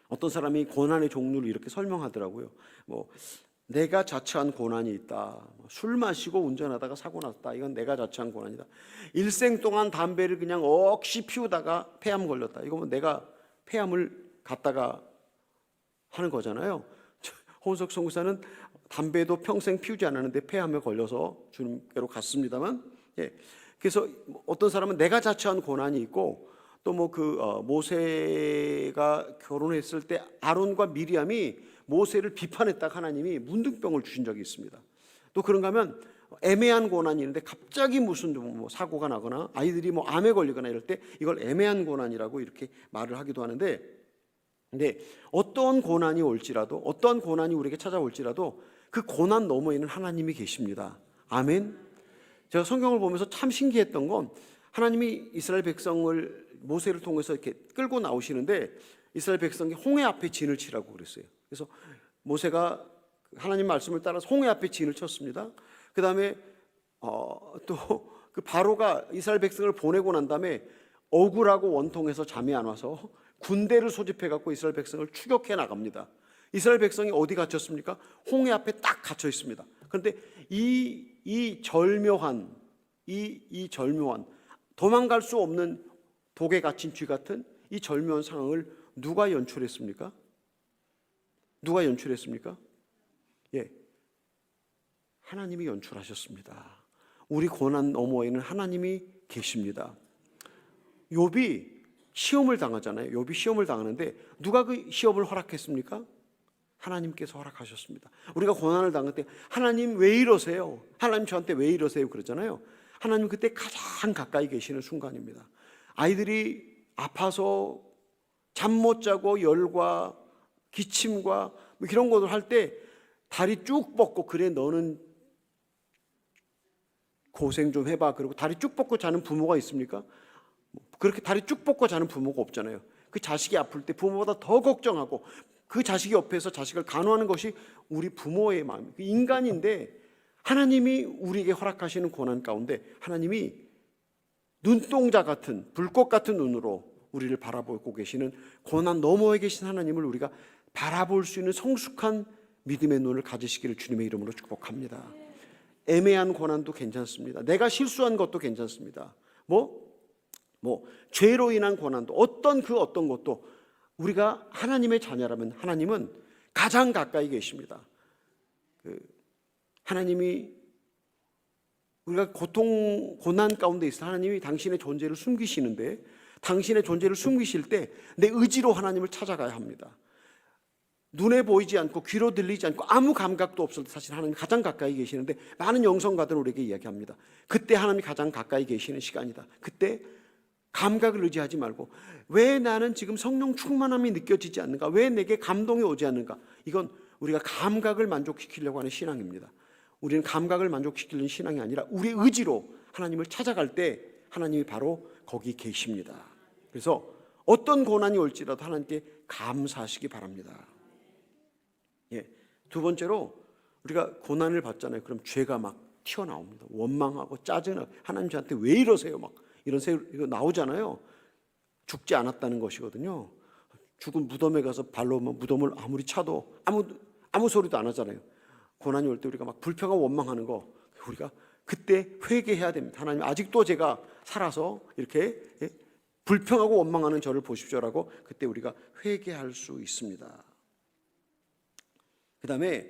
어떤 사람이 고난의 종류를 이렇게 설명하더라고요. 뭐 내가 자처한 고난이 있다. 술 마시고 운전하다가 사고 났다. 이건 내가 자처한 고난이다. 일생 동안 담배를 그냥 억시 피우다가 폐암 걸렸다. 이거 뭐 내가 폐암을 갖다가 하는 거잖아요. 홍석 선교사는 담배도 평생 피우지 않았는데 폐암에 걸려서 주님께로 갔습니다만, 예. 그래서 어떤 사람은 내가 자처한 고난이 있고 또 뭐 모세가 결혼했을 때 아론과 미리암이 모세를 비판했다가 하나님이 문둥병을 주신 적이 있습니다. 또 그런가 하면 애매한 고난이 있는데 갑자기 무슨 뭐 사고가 나거나 아이들이 뭐 암에 걸리거나 이럴 때 이걸 애매한 고난이라고 이렇게 말을 하기도 하는데, 근데 어떤 고난이 올지라도, 어떤 고난이 우리에게 찾아올지라도 그 고난 너머에는 하나님이 계십니다. 아멘. 제가 성경을 보면서 참 신기했던 건 하나님이 이스라엘 백성을 모세를 통해서 이렇게 끌고 나오시는데 이스라엘 백성이 홍해 앞에 진을 치라고 그랬어요. 그래서 모세가 하나님 말씀을 따라서 홍해 앞에 진을 쳤습니다. 그 다음에 또 그 바로가 이스라엘 백성을 보내고 난 다음에 억울하고 원통해서 잠이 안 와서 군대를 소집해 갖고 이스라엘 백성을 추격해 나갑니다. 이스라엘 백성이 어디 갇혔습니까? 홍해 앞에 딱 갇혀 있습니다. 그런데 이 절묘한 도망갈 수 없는 독에 갇힌 쥐 같은 이 절묘한 상황을 누가 연출했습니까? 누가 연출했습니까? 예, 하나님이 연출하셨습니다. 우리 고난 너머에는 하나님이 계십니다. 욥이 시험을 당하잖아요. 욥이 시험을 당하는데 누가 그 시험을 허락했습니까? 하나님께서 허락하셨습니다. 우리가 고난을 당할 때 하나님 왜 이러세요? 하나님 저한테 왜 이러세요? 그러잖아요. 하나님 그때 가장 가까이 계시는 순간입니다. 아이들이 아파서 잠 못 자고 열과 기침과 뭐 이런 것을 할 때 다리 쭉 뻗고, 그래 너는 고생 좀 해봐, 그리고 다리 쭉 뻗고 자는 부모가 있습니까? 그렇게 다리 쭉 뻗고 자는 부모가 없잖아요. 그 자식이 아플 때 부모보다 더 걱정하고 그 자식이 옆에서 자식을 간호하는 것이 우리 부모의 마음이에요. 인간인데 하나님이 우리에게 허락하시는 고난 가운데 하나님이 눈동자 같은 불꽃 같은 눈으로 우리를 바라보고 계시는, 고난 너머에 계신 하나님을 우리가 바라볼 수 있는 성숙한 믿음의 눈을 가지시기를 주님의 이름으로 축복합니다. 애매한 고난도 괜찮습니다. 내가 실수한 것도 괜찮습니다. 죄로 인한 고난도 어떤 것도 우리가 하나님의 자녀라면 하나님은 가장 가까이 계십니다. 하나님이 우리가 고난 가운데 있어 하나님이 당신의 존재를 숨기시는데 당신의 존재를 숨기실 때 내 의지로 하나님을 찾아가야 합니다. 눈에 보이지 않고 귀로 들리지 않고 아무 감각도 없을 때 사실 하나님 가장 가까이 계시는데 많은 영성가들은 우리에게 이야기합니다. 그때 하나님이 가장 가까이 계시는 시간이다. 그때 감각을 의지하지 말고 왜 나는 지금 성령 충만함이 느껴지지 않는가? 왜 내게 감동이 오지 않는가? 이건 우리가 감각을 만족시키려고 하는 신앙입니다. 우리는 감각을 만족시키는 신앙이 아니라 우리 의지로 하나님을 찾아갈 때 하나님이 바로 거기 계십니다. 그래서 어떤 고난이 올지라도 하나님께 감사하시기 바랍니다. 두 번째로 우리가 고난을 받잖아요. 그럼 죄가 막 튀어나옵니다. 원망하고 짜증나고 하나님 저한테 왜 이러세요? 막 이런 이거 나오잖아요. 죽지 않았다는 것이거든요. 죽은 무덤에 가서 발로 무덤을 아무리 차도 아무 소리도 안 하잖아요. 고난이 올 때 우리가 막 불평하고 원망하는 거 우리가 그때 회개해야 됩니다. 하나님 아직도 제가 살아서 이렇게 불평하고 원망하는 저를 보십시오라고 그때 우리가 회개할 수 있습니다. 그 다음에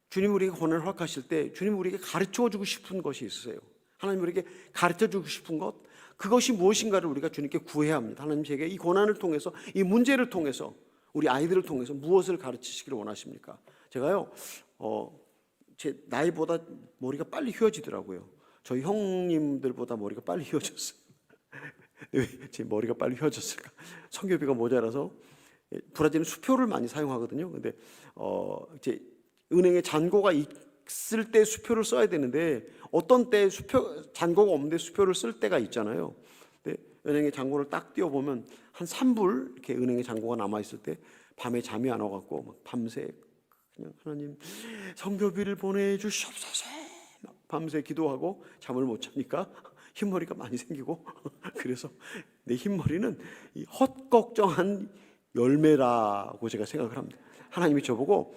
주님 우리에게 고난을 허락하실 때 주님 우리에게 가르쳐주고 싶은 것이 있으세요. 하나님 우리에게 가르쳐주고 싶은 것 그것이 무엇인가를 우리가 주님께 구해야 합니다. 하나님 제게 이 고난을 통해서 이 문제를 통해서 우리 아이들을 통해서 무엇을 가르치시기를 원하십니까? 제가요 제 나이보다 머리가 빨리 휘어지더라고요. 저희 형님들보다 머리가 빨리 휘어졌어요. 왜 제 머리가 빨리 휘어졌을까? 성교비가 모자라서 브라질은 수표를 많이 사용하거든요. 근데 이제 은행에 잔고가 있을 때 수표를 써야 되는데 어떤 때 잔고가 없는데 수표를 쓸 때가 있잖아요. 근데 은행에 잔고를 딱 띄워 보면 한 3불 이렇게 은행에 잔고가 남아 있을 때 밤에 잠이 안 와갖고 막 밤새 그냥 하나님 성교비를 보내주시옵소서 밤새 기도하고 잠을 못 자니까 흰머리가 많이 생기고 그래서 내 흰머리는 이 헛걱정한 열매라고 제가 생각을 합니다. 하나님이 저보고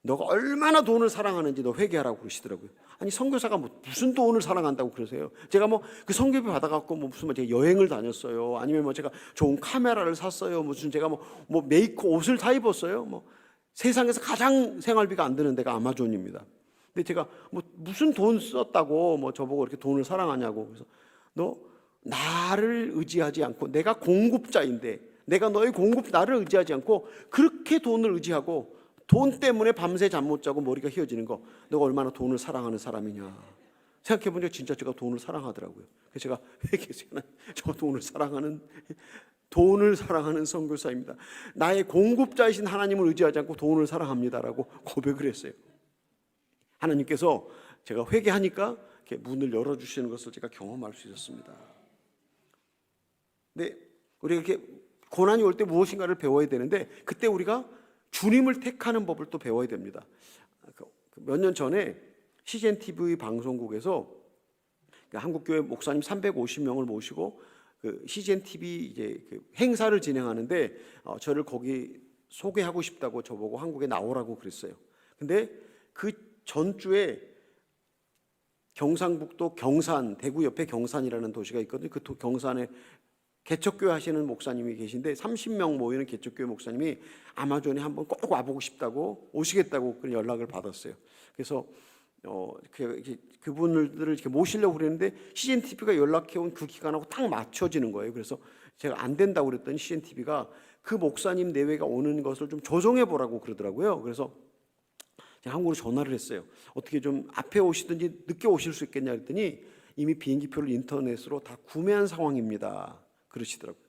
너가 얼마나 돈을 사랑하는지 너 회개하라고 그러시더라고요. 아니 선교사가 무슨 돈을 사랑한다고 그러세요? 제가 그 선교비 받아갖고 무슨 제가 여행을 다녔어요. 아니면 제가 좋은 카메라를 샀어요. 무슨 제가 메이커 옷을 다 입었어요. 세상에서 가장 생활비가 안 드는 데가 아마존입니다. 근데 제가 무슨 돈 썼다고 저보고 이렇게 돈을 사랑하냐고. 그래서 너 나를 의지하지 않고 내가 공급자인데 내가 너의 나를 의지하지 않고 그렇게 돈을 의지하고 돈 때문에 밤새 잠 못 자고 머리가 휘어지는 거 너가 얼마나 돈을 사랑하는 사람이냐 생각해보니까 진짜 제가 돈을 사랑하더라고요. 그래서 제가 회개했어요. 저 돈을 사랑하는 선교사입니다. 나의 공급자이신 하나님을 의지하지 않고 돈을 사랑합니다라고 고백을 했어요. 하나님께서 제가 회개하니까 이렇게 문을 열어주시는 것을 제가 경험할 수 있었습니다. 근데 우리가 이렇게 고난이 올 때 무엇인가를 배워야 되는데 그때 우리가 주님을 택하는 법을 또 배워야 됩니다. 몇 년 전에 CGN TV 방송국에서 한국교회 목사님 350명을 모시고 CGN TV 이제 행사를 진행하는데 저를 거기 소개하고 싶다고 저보고 한국에 나오라고 그랬어요. 근데 그 전주에 경상북도 경산, 대구 옆에 경산이라는 도시가 있거든요. 그 경산에 개척교회 하시는 목사님이 계신데 30명 모이는 개척교회 목사님이 아마존에 한번 꼭 와보고 싶다고 오시겠다고 그런 연락을 받았어요. 그래서 그분들을 이렇게 모시려고 그랬는데 CGN TV가 연락해온 그 기간하고 딱 맞춰지는 거예요. 그래서 제가 안 된다고 그랬더니 CGN TV가 그 목사님 내외가 오는 것을 좀 조정해 보라고 그러더라고요. 그래서 제가 한국으로 전화를 했어요. 어떻게 좀 앞에 오시든지 늦게 오실 수 있겠냐 그랬더니 이미 비행기표를 인터넷으로 다 구매한 상황입니다. 그러시더라고요.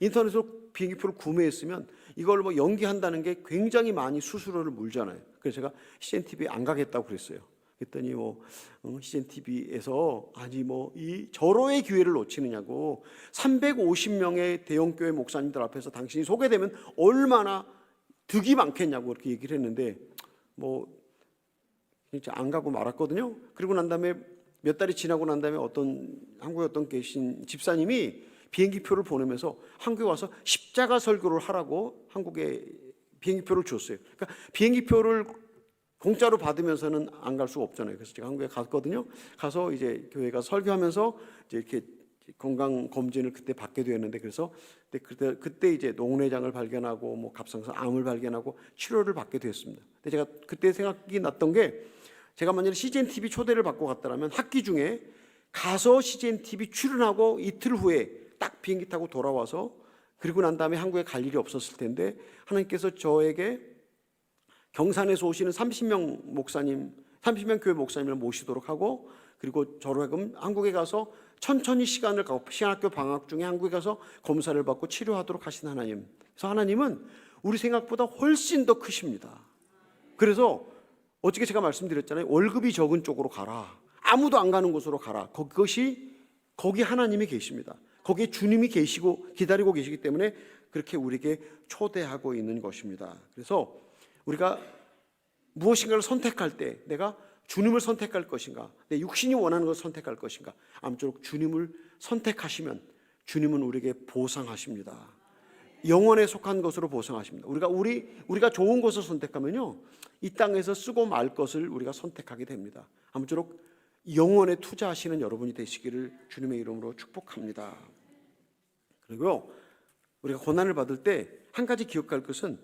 인터넷으로 비행기표를 구매했으면 이걸 연기한다는 게 굉장히 많이 수수료를 물잖아요. 그래서 제가 CGN TV에 안 가겠다고 그랬어요. 그랬더니 CGN TV에서 이 절호의 기회를 놓치느냐고 350명의 대형교회 목사님들 앞에서 당신이 소개되면 얼마나 득이 많겠냐고 그렇게 얘기를 했는데 진짜 안 가고 말았거든요. 그리고 난 다음에 몇 달이 지나고 난 다음에 한국에 계신 집사님이 비행기표를 보내면서 한국에 와서 십자가 설교를 하라고 한국에 비행기표를 줬어요. 그러니까 비행기표를 공짜로 받으면서는 안 갈 수가 없잖아요. 그래서 제가 한국에 갔거든요. 가서 이제 교회 가서 설교하면서 이제 이렇게 건강 검진을 그때 받게 되었는데, 그래서 그때 이제 녹내장을 발견하고 뭐 갑상선 암을 발견하고 치료를 받게 되었습니다. 근데 제가 그때 생각이 났던 게, 제가 만약에 CGN TV 초대를 받고 갔다라면 학기 중에 가서 CGN TV 출연하고 이틀 후에 딱 비행기 타고 돌아와서, 그리고 난 다음에 한국에 갈 일이 없었을 텐데, 하나님께서 저에게 경산에서 오시는 30명 교회 목사님을 모시도록 하고, 그리고 저로 하여금 한국에 가서 천천히 시간을 갖고 신학교 방학 중에 한국에 가서 검사를 받고 치료하도록 하신 하나님. 그래서 하나님은 우리 생각보다 훨씬 더 크십니다. 그래서 어저께 제가 말씀드렸잖아요. 월급이 적은 쪽으로 가라. 아무도 안 가는 곳으로 가라. 거기 하나님이 계십니다. 거기에 주님이 계시고 기다리고 계시기 때문에 그렇게 우리에게 초대하고 있는 것입니다. 그래서 우리가 무엇인가를 선택할 때 내가 주님을 선택할 것인가, 내 육신이 원하는 것을 선택할 것인가, 아무쪼록 주님을 선택하시면 주님은 우리에게 보상하십니다. 영원에 속한 것으로 보상하십니다. 우리가 좋은 것을 선택하면요, 이 땅에서 쓰고 말 것을 우리가 선택하게 됩니다. 아무쪼록 영원에 투자하시는 여러분이 되시기를 주님의 이름으로 축복합니다. 그리고 우리가 고난을 받을 때 한 가지 기억할 것은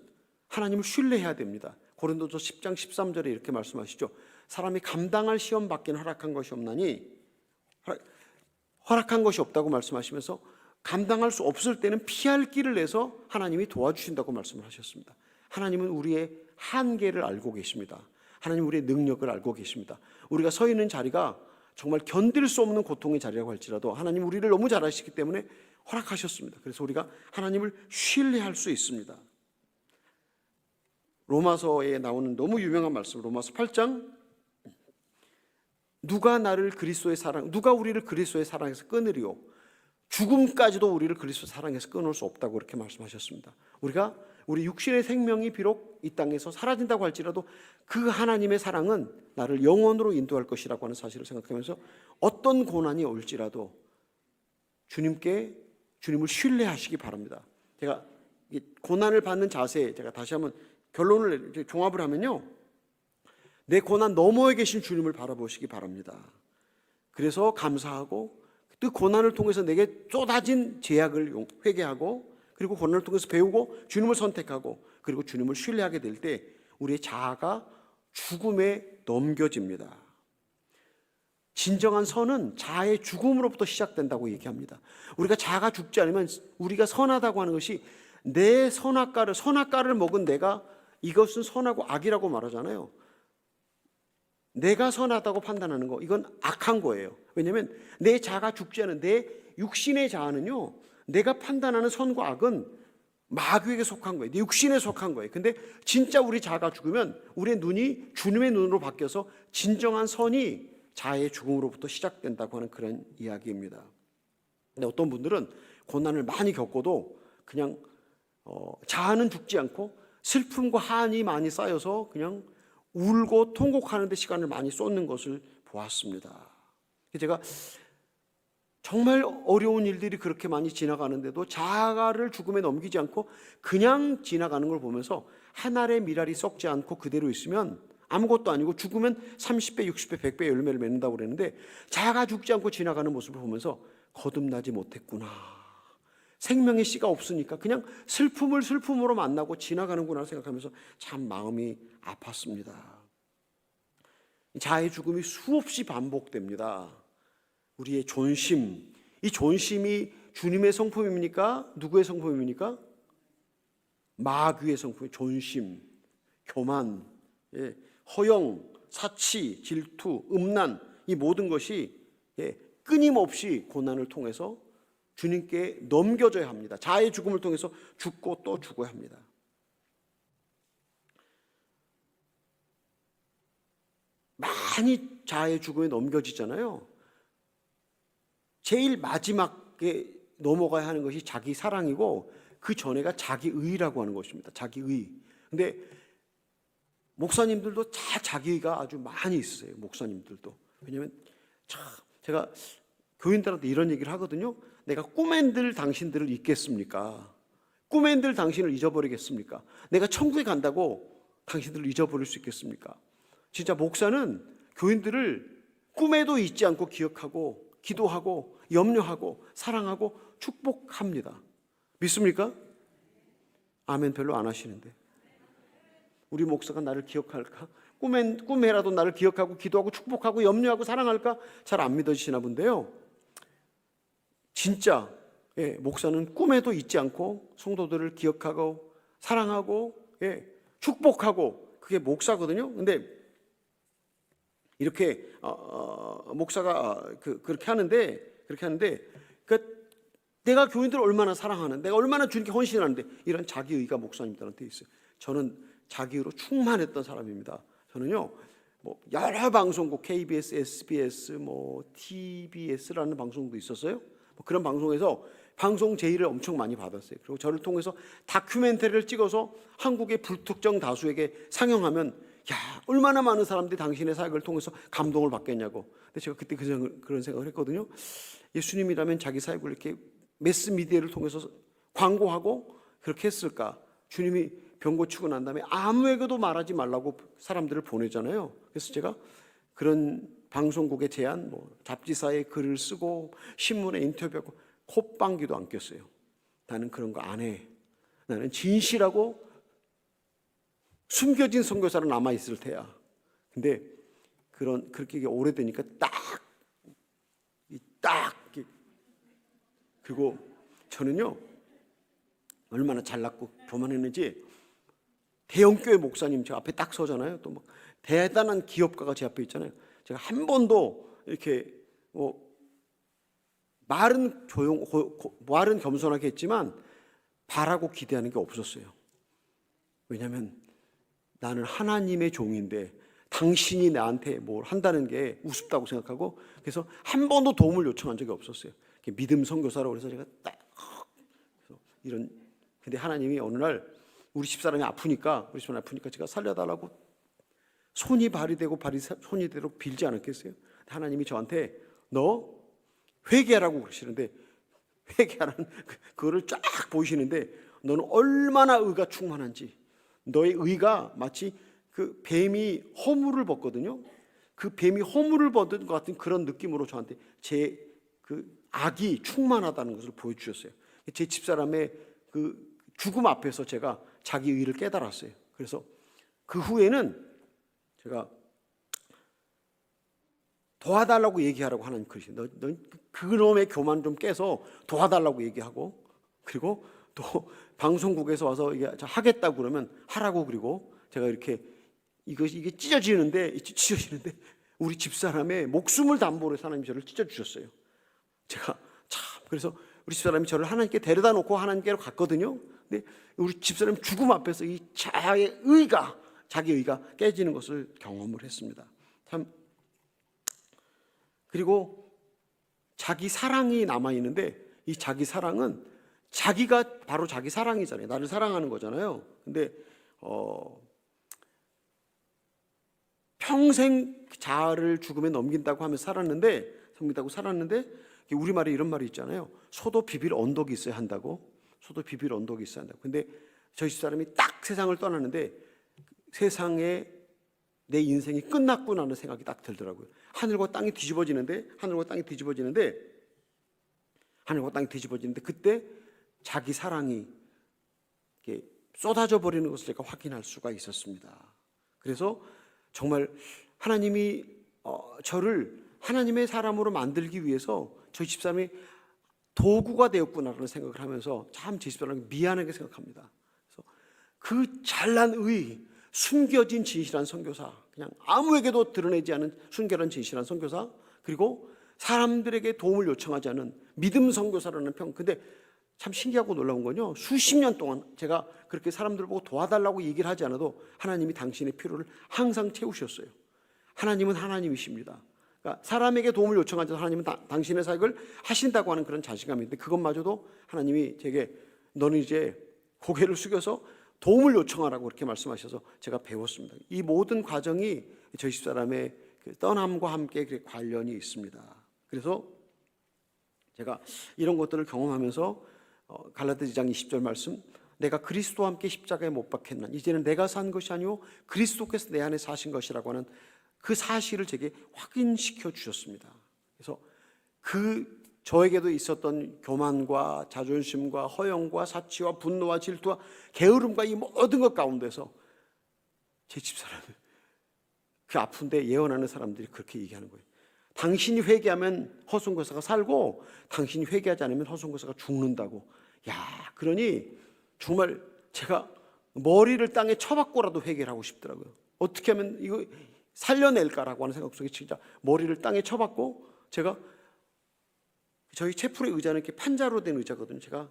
하나님을 신뢰해야 됩니다. 고린도서 10장 13절에 이렇게 말씀하시죠. 사람이 감당할 시험 받기는 허락한 것이 없나니, 허락한 것이 없다고 말씀하시면서 감당할 수 없을 때는 피할 길을 내서 하나님이 도와주신다고 말씀을 하셨습니다. 하나님은 우리의 한계를 알고 계십니다. 하나님 우리의 능력을 알고 계십니다. 우리가 서 있는 자리가 정말 견딜 수 없는 고통의 자리라고 할지라도 하나님 우리를 너무 잘 아시기 때문에 허락하셨습니다. 그래서 우리가 하나님을 신뢰할 수 있습니다. 로마서에 나오는 너무 유명한 말씀, 로마서 8장, 누가 우리를 그리스도의 사랑에서 끊으리요, 죽음까지도 우리를 그리스도의 사랑에서 끊을 수 없다고 그렇게 말씀하셨습니다. 우리 육신의 생명이 비록 이 땅에서 사라진다고 할지라도 그 하나님의 사랑은 나를 영원으로 인도할 것이라고 하는 사실을 생각하면서 어떤 고난이 올지라도 주님을 신뢰하시기 바랍니다. 제가 이 고난을 받는 자세, 제가 다시 한번 결론을 종합을 하면요, 내 고난 너머에 계신 주님을 바라보시기 바랍니다. 그래서 감사하고 그 고난을 통해서 내게 쏟아진 죄악을 회개하고, 그리고 고난을 통해서 배우고 주님을 선택하고, 그리고 주님을 신뢰하게 될 때 우리의 자아가 죽음에 넘겨집니다. 진정한 선은 자아의 죽음으로부터 시작된다고 얘기합니다. 우리가 자아가 죽지 않으면, 우리가 선하다고 하는 것이 내 선악과를 먹은 내가 이것은 선하고 악이라고 말하잖아요. 내가 선하다고 판단하는 거, 이건 악한 거예요. 왜냐하면 내 자아가 죽지 않은 내 육신의 자아는요, 내가 판단하는 선과 악은 마귀에게 속한 거예요. 내 육신에 속한 거예요. 근데 진짜 우리 자아가 죽으면 우리의 눈이 주님의 눈으로 바뀌어서 진정한 선이 자아의 죽음으로부터 시작된다고 하는 그런 이야기입니다. 근데 어떤 분들은 고난을 많이 겪어도 그냥 자아는 죽지 않고 슬픔과 한이 많이 쌓여서 그냥 울고 통곡하는 데 시간을 많이 쏟는 것을 보았습니다. 제가 정말 어려운 일들이 그렇게 많이 지나가는데도 자아를 죽음에 넘기지 않고 그냥 지나가는 걸 보면서 한 알의 밀알이 썩지 않고 그대로 있으면 아무것도 아니고, 죽으면 30배, 60배, 100배 열매를 맺는다고 그랬는데 자아가 죽지 않고 지나가는 모습을 보면서 거듭나지 못했구나, 생명의 씨가 없으니까 그냥 슬픔을 슬픔으로 만나고 지나가는구나 생각하면서 참 마음이 아팠습니다. 자아의 죽음이 수없이 반복됩니다. 우리의 존심, 이 존심이 주님의 성품입니까? 누구의 성품입니까? 마귀의 성품. 존심, 교만, 허영, 사치, 질투, 음란, 이 모든 것이 끊임없이 고난을 통해서 주님께 넘겨져야 합니다. 자아의 죽음을 통해서 죽고 또 죽어야 합니다. 많이 자아의 죽음에 넘겨지잖아요. 제일 마지막에 넘어가야 하는 것이 자기 사랑이고, 그 전에가 자기의라고 하는 것입니다. 자기의. 근데 목사님들도 다 자기의가 아주 많이 있으세요. 목사님들도. 왜냐하면 참 제가 교인들한테 이런 얘기를 하거든요. 내가 꿈엔 들 당신들을 잊겠습니까? 꿈엔들 당신을 잊어버리겠습니까? 내가 천국에 간다고 당신들을 잊어버릴 수 있겠습니까? 진짜 목사는 교인들을 꿈에도 잊지 않고 기억하고 기도하고 염려하고 사랑하고 축복합니다. 믿습니까? 아멘 별로 안 하시는데. 우리 목사가 나를 기억할까? 꿈에라도 나를 기억하고 기도하고 축복하고 염려하고 사랑할까? 잘 안 믿어지시나 본데요. 진짜 목사는 꿈에도 잊지 않고 성도들을 기억하고 사랑하고 축복하고 그게 목사거든요. 근데 이렇게 목사가 그렇게 하는데 그러니까 내가 교인들을 얼마나 사랑하는, 내가 얼마나 주님께 헌신하는데 이런 자기의가 목사님들한테 있어요. 저는 자기의로 충만했던 사람입니다. 저는요, 뭐 여러 방송국, KBS, SBS, 뭐 TBS라는 방송도 있었어요. 뭐 그런 방송에서 방송 제의를 엄청 많이 받았어요. 그리고 저를 통해서 다큐멘터리를 찍어서 한국의 불특정 다수에게 상영하면 야, 얼마나 많은 사람들이 당신의 사역을 통해서 감동을 받겠냐고. 근데 제가 그때 그런 생각을 했거든요. 예수님이라면 자기 사역을 이렇게 매스미디어를 통해서 광고하고 그렇게 했을까? 주님이 병 고치고 난 다음에 아무에게도 말하지 말라고 사람들을 보내잖아요. 그래서 제가 그런 방송국의 제안, 뭐 잡지사에 글을 쓰고 신문에 인터뷰하고 콧방귀도 안 꼈어요. 나는 그런 거 안 해. 나는 진실하고 숨겨진 선교사로 남아 있을 테야. 근데 그렇게 오래되니까 그리고 저는요 얼마나 잘났고 교만했는지 대형교회 목사님 제 앞에 딱 서잖아요. 또 막 대단한 기업가가 제 앞에 있잖아요. 제가 한 번도 이렇게 말은 겸손하게 했지만 바라고 기대하는 게 없었어요. 왜냐하면 나는 하나님의 종인데 당신이 나한테 뭘 한다는 게 우습다고 생각하고 그래서 한 번도 도움을 요청한 적이 없었어요. 믿음 선교사라고 그래서 제가 딱 이런 근데 하나님이 어느 날 우리 집사람이 아프니까 제가 살려달라고 손이 발이 되고 발이 손이 되도록 빌지 않았겠어요? 하나님이 저한테 너 회개하라고 그러시는데 회개하라는 그거를 쫙 보이시는데 너는 얼마나 의가 충만한지 너의 의가 마치 그 뱀이 허물을 벗거든요. 그 뱀이 허물을 벗은 것 같은 그런 느낌으로 저한테 제 그 악이 충만하다는 것을 보여주셨어요. 제 집사람의 그 죽음 앞에서 제가 자기 의를 깨달았어요. 그래서 그 후에는 제가 도와달라고 얘기하라고 하나님 그러시죠. 너 그놈의 교만 좀 깨서 도와달라고 얘기하고 그리고 또 방송국에서 와서 이게 하겠다고 그러면 하라고 그리고 제가 이렇게 이게 찢어지는데 우리 집사람의 목숨을 담보로 해서 하나님이 저를 찢어주셨어요. 제가 참 그래서 우리 집사람이 저를 하나님께 데려다 놓고 하나님께로 갔거든요. 근데 우리 집사람 죽음 앞에서 이 자기 의가 깨지는 것을 경험을 했습니다. 참 그리고 자기 사랑이 남아 있는데 이 자기 사랑은 자기가 바로 자기 사랑이잖아요. 나를 사랑하는 거잖아요. 근데 평생 자아를 죽음에 넘긴다고 하면서 살았는데 우리말에 이런 말이 있잖아요. 소도 비빌 언덕이 있어야 한다고. 근데 저희 집사람이 딱 세상을 떠나는데 세상에 내 인생이 끝났구나라는 생각이 딱 들더라고요. 하늘과 땅이 뒤집어지는데 그때 자기 사랑이 이렇게 쏟아져 버리는 것을 제가 확인할 수가 있었습니다. 그래서 정말 하나님이 저를 하나님의 사람으로 만들기 위해서 저희 집사람이 도구가 되었구나라는 생각을 하면서 참 제 집사람이 미안하게 생각합니다. 그래서 그 잘난 의, 숨겨진 진실한 선교사, 그냥 아무에게도 드러내지 않은 순결한 진실한 선교사, 그리고 사람들에게 도움을 요청하지 않은 믿음 선교사라는 평. 근데 참 신기하고 놀라운 건요, 수십 년 동안 제가 그렇게 사람들 보고 도와달라고 얘기를 하지 않아도 하나님이 당신의 필요를 항상 채우셨어요. 하나님은 하나님이십니다. 그러니까 사람에게 도움을 요청하지 않아도 하나님은 당신의 사역을 하신다고 하는 그런 자신감이 있는데 그것마저도 하나님이 제게 너는 이제 고개를 숙여서 도움을 요청하라고 그렇게 말씀하셔서 제가 배웠습니다. 이 모든 과정이 저희 집사람의 떠남과 함께 관련이 있습니다. 그래서 제가 이런 것들을 경험하면서 갈라디아 2장 20절 말씀, 내가 그리스도와 함께 십자가에 못 박혔나 이제는 내가 산 것이 아니오 그리스도께서 내 안에 사신 것이라고 하는 그 사실을 제게 확인시켜 주셨습니다. 그래서 저에게도 있었던 교만과 자존심과 허영과 사치와 분노와 질투와 게으름과 이 모든 것 가운데서 제 집사람이 그 아픈데 예언하는 사람들이 그렇게 얘기하는 거예요. 당신이 회개하면 허송교사가 살고 당신이 회개하지 않으면 허송교사가 죽는다고. 야, 그러니 정말 제가 머리를 땅에 쳐박고라도 회개를 하고 싶더라고요. 어떻게 하면 이거 살려낼까라고 하는 생각 속에 진짜 머리를 땅에 쳐박고, 제가 저희 채플의 의자는 이렇게 판자로 된 의자거든요. 제가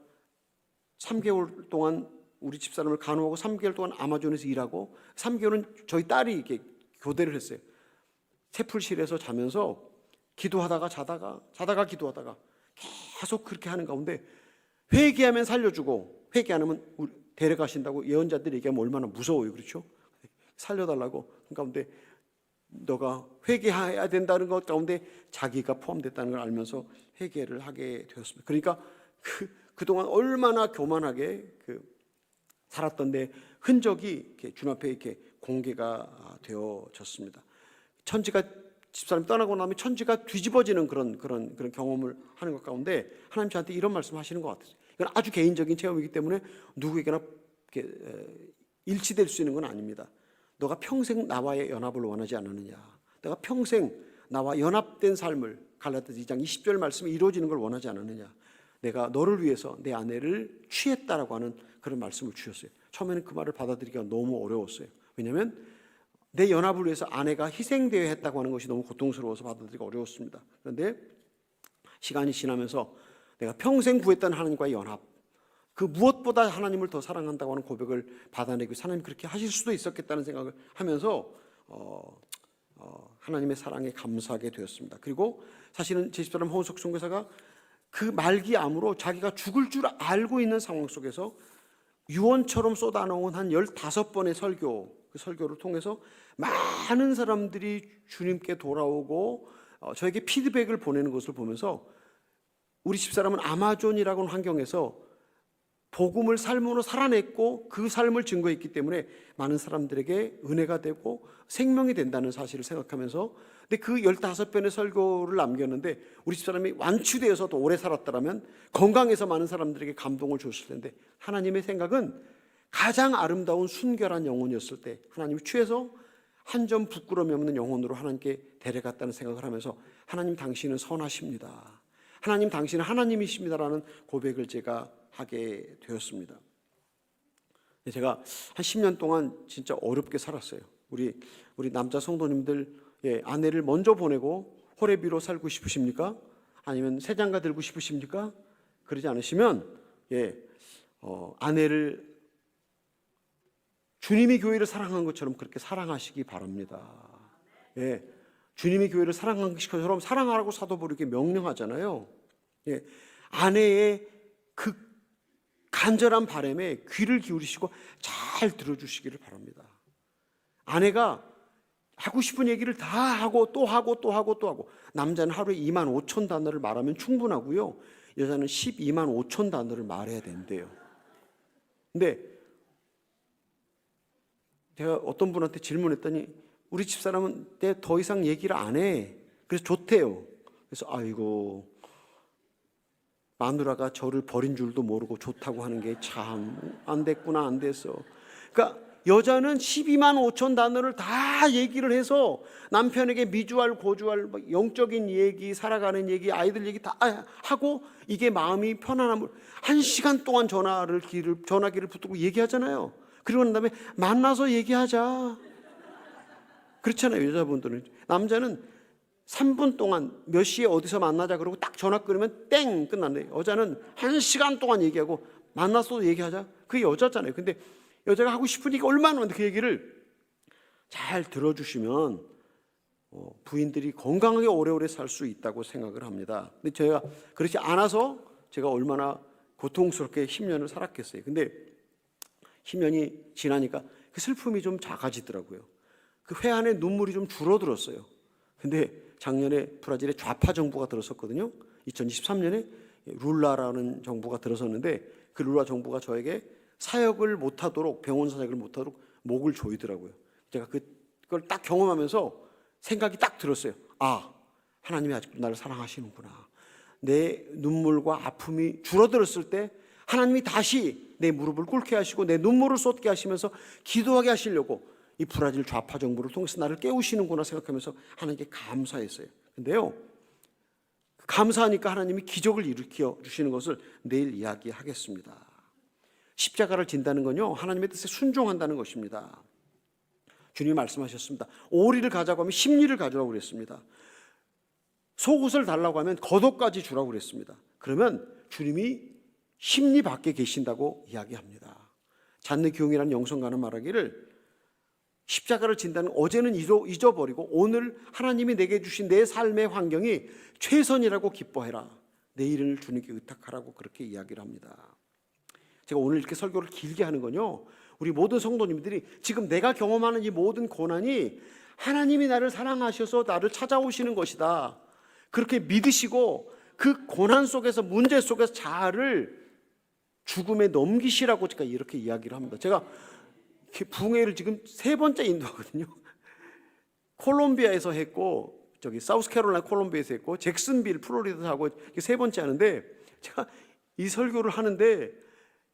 3개월 동안 우리 집사람을 간호하고 3개월 동안 아마존에서 일하고 3개월은 저희 딸이 이렇게 교대를 했어요. 채플실에서 자면서 기도하다가 자다가 기도하다가 계속 그렇게 하는 가운데 회개하면 살려주고 회개 안 하면 데려가신다고 예언자들이 얘기하면 얼마나 무서워요. 그렇죠? 살려달라고. 그 가운데 너가 회개해야 된다는 것 가운데 자기가 포함됐다는 걸 알면서 회개를 하게 되었습니다. 그러니까 그동안 얼마나 교만하게 살았던 내 흔적이 이렇게 주 앞에 이렇게 공개가 되어졌습니다. 천지가 집사람이 떠나고 나면 천지가 뒤집어지는 그런 경험을 하는 것 가운데 하나님 저한테 이런 말씀하시는 것 같아요. 이건 아주 개인적인 체험이기 때문에 누구에게나 일치될 수 있는 건 아닙니다. 너가 평생 나와의 연합을 원하지 않느냐? 내가 평생 나와 연합된 삶을, 갈라디아 2장 20절 말씀이 이루어지는 걸 원하지 않느냐? 내가 너를 위해서 내 아내를 취했다라고 하는 그런 말씀을 주셨어요. 처음에는 그 말을 받아들이기가 너무 어려웠어요. 왜냐하면 내 연합을 위해서 아내가 희생되어야 했다고 하는 것이 너무 고통스러워서 받아들이기가 어려웠습니다. 그런데 시간이 지나면서 내가 평생 구했던 하나님과의 연합, 그 무엇보다 하나님을 더 사랑한다고 하는 고백을 받아내고 하나님 그렇게 하실 수도 있었겠다는 생각을 하면서 하나님의 사랑에 감사하게 되었습니다. 그리고 사실은 제 집사람 홍은석 선교사가 그 말기암으로 자기가 죽을 줄 알고 있는 상황 속에서 유언처럼 쏟아놓은 한 15번의 설교, 그 설교를 통해서 많은 사람들이 주님께 돌아오고 저에게 피드백을 보내는 것을 보면서 우리 집사람은 아마존이라고 하는 환경에서 복음을 삶으로 살아냈고 그 삶을 증거했기 때문에 많은 사람들에게 은혜가 되고 생명이 된다는 사실을 생각하면서, 근데 그 15편의 설교를 남겼는데 우리 집사람이 완치되어서 더 오래 살았더라면 건강해서 많은 사람들에게 감동을 줬을 텐데, 하나님의 생각은 가장 아름다운 순결한 영혼이었을 때 하나님이 취해서 한 점 부끄러움이 없는 영혼으로 하나님께 데려갔다는 생각을 하면서 하나님 당신은 선하십니다, 하나님 당신은 하나님이십니다라는 고백을 제가 하게 되었습니다. 제가 한 10년 동안 진짜 어렵게 살았어요. 우리 남자 성도님들, 아내를 먼저 보내고 호레비로 살고 싶으십니까? 아니면 새 장가 들고 싶으십니까? 그러지 않으시면 아내를 주님이 교회를 사랑한 것처럼 그렇게 사랑하시기 바랍니다. 주님이 교회를 사랑한 것처럼 사랑하라고 사도 바울이 명령하잖아요. 아내의 그 간절한 바람에 귀를 기울이시고 잘 들어주시기를 바랍니다. 아내가 하고 싶은 얘기를 다 하고 또 하고 또 하고 또 하고, 남자는 하루에 25,000 단어를 말하면 충분하고요, 여자는 125,000 단어를 말해야 된대요. 근데 제가 어떤 분한테 질문했더니 우리 집사람은 내 더 이상 얘기를 안 해, 그래서 좋대요. 그래서 아이고, 마누라가 저를 버린 줄도 모르고 좋다고 하는 게 참 안 됐구나, 안 됐어. 그러니까 여자는 125,000 단어를 다 얘기를 해서 남편에게 미주알 고주알 영적인 얘기, 살아가는 얘기, 아이들 얘기 다 하고 이게 마음이 편안함을 1시간 동안 전화기를 붙들고 얘기하잖아요. 그리고 난 다음에 만나서 얘기하자. 그렇잖아요, 여자분들은. 남자는 3분 동안 몇 시에 어디서 만나자 그러고 딱 전화 끊으면 땡 끝난대. 여자는 1시간 동안 얘기하고 만나서 얘기하자. 그게 여자잖아요. 근데 여자가 하고 싶으니까 얼마나 많은데 그 얘기를 잘 들어주시면 부인들이 건강하게 오래오래 살 수 있다고 생각을 합니다. 근데 제가 그렇지 않아서 제가 얼마나 고통스럽게 10년을 살았겠어요. 근데 10년이 지나니까 그 슬픔이 좀 작아지더라고요. 그 회한의 눈물이 좀 줄어들었어요. 근데 작년에 브라질에 좌파 정부가 들었었거든요. 2023년에 룰라라는 정부가 들어섰는데 그 룰라 정부가 저에게 사역을 못하도록, 병원 사역을 못하도록 목을 조이더라고요. 제가 그걸 딱 경험하면서 생각이 딱 들었어요. 아, 하나님이 아직도 나를 사랑하시는구나. 내 눈물과 아픔이 줄어들었을 때 하나님이 다시 내 무릎을 꿇게 하시고 내 눈물을 쏟게 하시면서 기도하게 하시려고 이 브라질 좌파 정부를 통해서 나를 깨우시는구나 생각하면서 하나님께 감사했어요. 근데요, 감사하니까 하나님이 기적을 일으켜 주시는 것을 내일 이야기하겠습니다. 십자가를 진다는 건요, 하나님의 뜻에 순종한다는 것입니다. 주님이 말씀하셨습니다. 오리를 가자고 하면 십리를 가져라고 그랬습니다. 속옷을 달라고 하면 겉옷까지 주라고 그랬습니다. 그러면 주님이 십리 밖에 계신다고 이야기합니다. 잔느 기용이라는 영성가는 말하기를 십자가를 진다는 어제는 잊어버리고 오늘 하나님이 내게 주신 내 삶의 환경이 최선이라고 기뻐해라. 내일을 주님께 의탁하라고 그렇게 이야기를 합니다. 제가 오늘 이렇게 설교를 길게 하는 건요, 우리 모든 성도님들이 지금 내가 경험하는 이 모든 고난이 하나님이 나를 사랑하셔서 나를 찾아오시는 것이다, 그렇게 믿으시고 그 고난 속에서, 문제 속에서 자아를 죽음에 넘기시라고 제가 이렇게 이야기를 합니다. 제가 부흥회를 지금 3번째 인도하거든요. 콜롬비아에서 했고, 저기 사우스캐롤라이나 콜롬비아에서 했고, 잭슨빌 플로리다에서 하고 3번째 하는데, 제가 이 설교를 하는데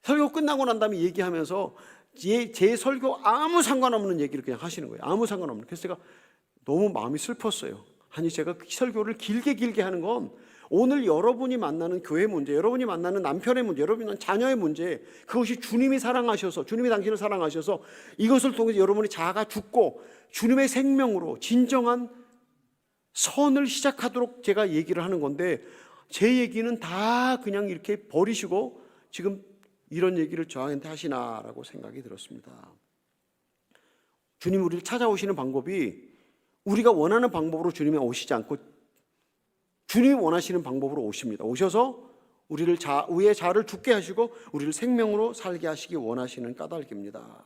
설교 끝나고 난 다음에 얘기하면서 제 설교 아무 상관없는 얘기를 그냥 하시는 거예요. 아무 상관없는. 그래서 제가 너무 마음이 슬펐어요. 아니, 제가 이 설교를 길게 하는 건 오늘 여러분이 만나는 교회 문제, 여러분이 만나는 남편의 문제, 여러분이 만나는 자녀의 문제, 그것이 주님이 사랑하셔서, 주님이 당신을 사랑하셔서 이것을 통해서 여러분의 자아가 죽고 주님의 생명으로 진정한 선을 시작하도록 제가 얘기를 하는 건데, 제 얘기는 다 그냥 이렇게 버리시고 지금 이런 얘기를 저한테 하시나라고 생각이 들었습니다. 주님 우리를 찾아오시는 방법이 우리가 원하는 방법으로 주님이 오시지 않고 주님이 원하시는 방법으로 오십니다. 오셔서 우리의 자아를 죽게 하시고 우리를 생명으로 살게 하시기 원하시는 까닭입니다.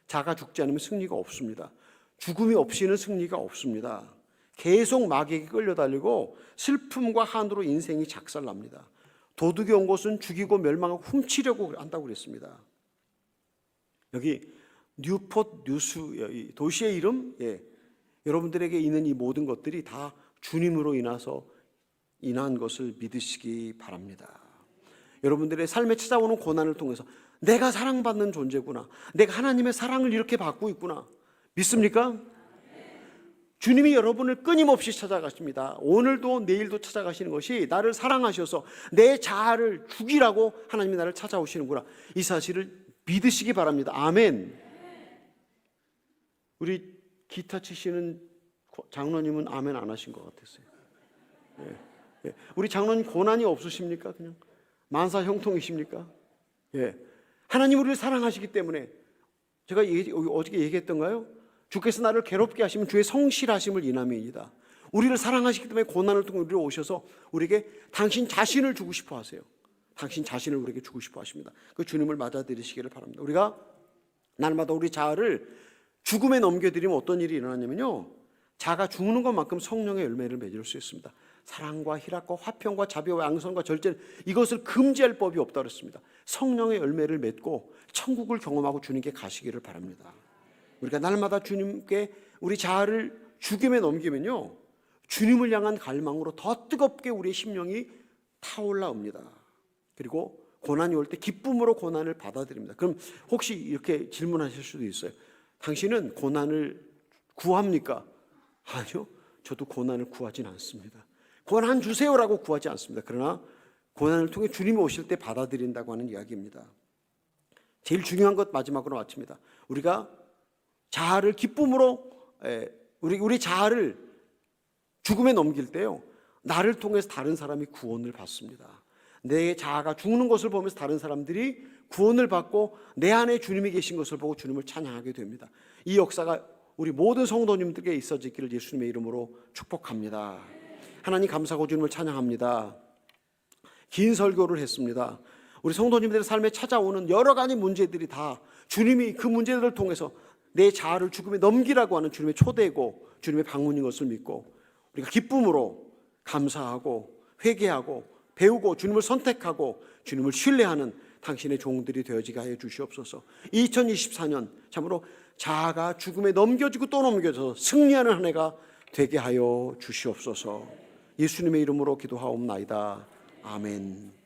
자가 죽지 않으면 승리가 없습니다. 죽음이 없이는 승리가 없습니다. 계속 마귀에게 끌려다니고 슬픔과 한으로 인생이 작살납니다. 도둑이 온 것은 죽이고 멸망하고 훔치려고 한다고 그랬습니다. 여기 뉴포트 뉴스 도시의 이름, 여러분들에게 있는 이 모든 것들이 다 주님으로 인한 것을 믿으시기 바랍니다. 여러분들의 삶에 찾아오는 고난을 통해서 내가 사랑받는 존재구나, 내가 하나님의 사랑을 이렇게 받고 있구나, 믿습니까? 주님이 여러분을 끊임없이 찾아가십니다. 오늘도 내일도 찾아가시는 것이 나를 사랑하셔서 내 자아를 죽이라고 하나님이 나를 찾아오시는구나, 이 사실을 믿으시기 바랍니다. 아멘. 우리 기타 치시는 장로님은 아멘 안 하신 것 같았어요. 우리 장로님 고난이 없으십니까? 그냥 만사 형통이십니까? 하나님 우리를 사랑하시기 때문에, 제가 어저께 얘기했던가요? 주께서 나를 괴롭게 하시면 주의 성실하심을 인함이니이다. 우리를 사랑하시기 때문에 고난을 통해 우리로 오셔서 우리에게 당신 자신을 주고 싶어 하세요. 당신 자신을 우리에게 주고 싶어 하십니다. 그 주님을 맞아들이시기를 바랍니다. 우리가 날마다 우리 자아를 죽음에 넘겨드리면 어떤 일이 일어나냐면요, 자아가 죽는 것만큼 성령의 열매를 맺을 수 있습니다. 사랑과 희락과 화평과 자비와 양선과 절제, 이것을 금지할 법이 없다 그랬습니다. 성령의 열매를 맺고 천국을 경험하고 주님께 가시기를 바랍니다. 우리가 날마다 주님께 우리 자아를 죽음에 넘기면요, 주님을 향한 갈망으로 더 뜨겁게 우리의 심령이 타올라옵니다. 그리고 고난이 올 때 기쁨으로 고난을 받아들입니다. 그럼 혹시 이렇게 질문하실 수도 있어요. 당신은 고난을 구합니까? 아니요, 저도 고난을 구하진 않습니다. 고난 주세요라고 구하지 않습니다. 그러나 고난을 통해 주님이 오실 때 받아들인다고 하는 이야기입니다. 제일 중요한 것 마지막으로 마칩니다. 우리가 자아를 기쁨으로, 우리 자아를 죽음에 넘길 때요, 나를 통해서 다른 사람이 구원을 받습니다. 내 자아가 죽는 것을 보면서 다른 사람들이 구원을 받고 내 안에 주님이 계신 것을 보고 주님을 찬양하게 됩니다. 이 역사가 우리 모든 성도님들에게 있어지기를 예수님의 이름으로 축복합니다. 하나님 감사하고 주님을 찬양합니다. 긴 설교를 했습니다. 우리 성도님들의 삶에 찾아오는 여러 가지 문제들이 다 주님이 그 문제들을 통해서 내 자아를 죽음에 넘기라고 하는 주님의 초대고 주님의 방문인 것을 믿고 우리가 기쁨으로 감사하고 회개하고 배우고 주님을 선택하고 주님을 신뢰하는 당신의 종들이 되어지게 하여 주시옵소서. 2024년 참으로 자아가 죽음에 넘겨지고 또 넘겨져서 승리하는 한 해가 되게 하여 주시옵소서. 예수님의 이름으로 기도하옵나이다. 아멘.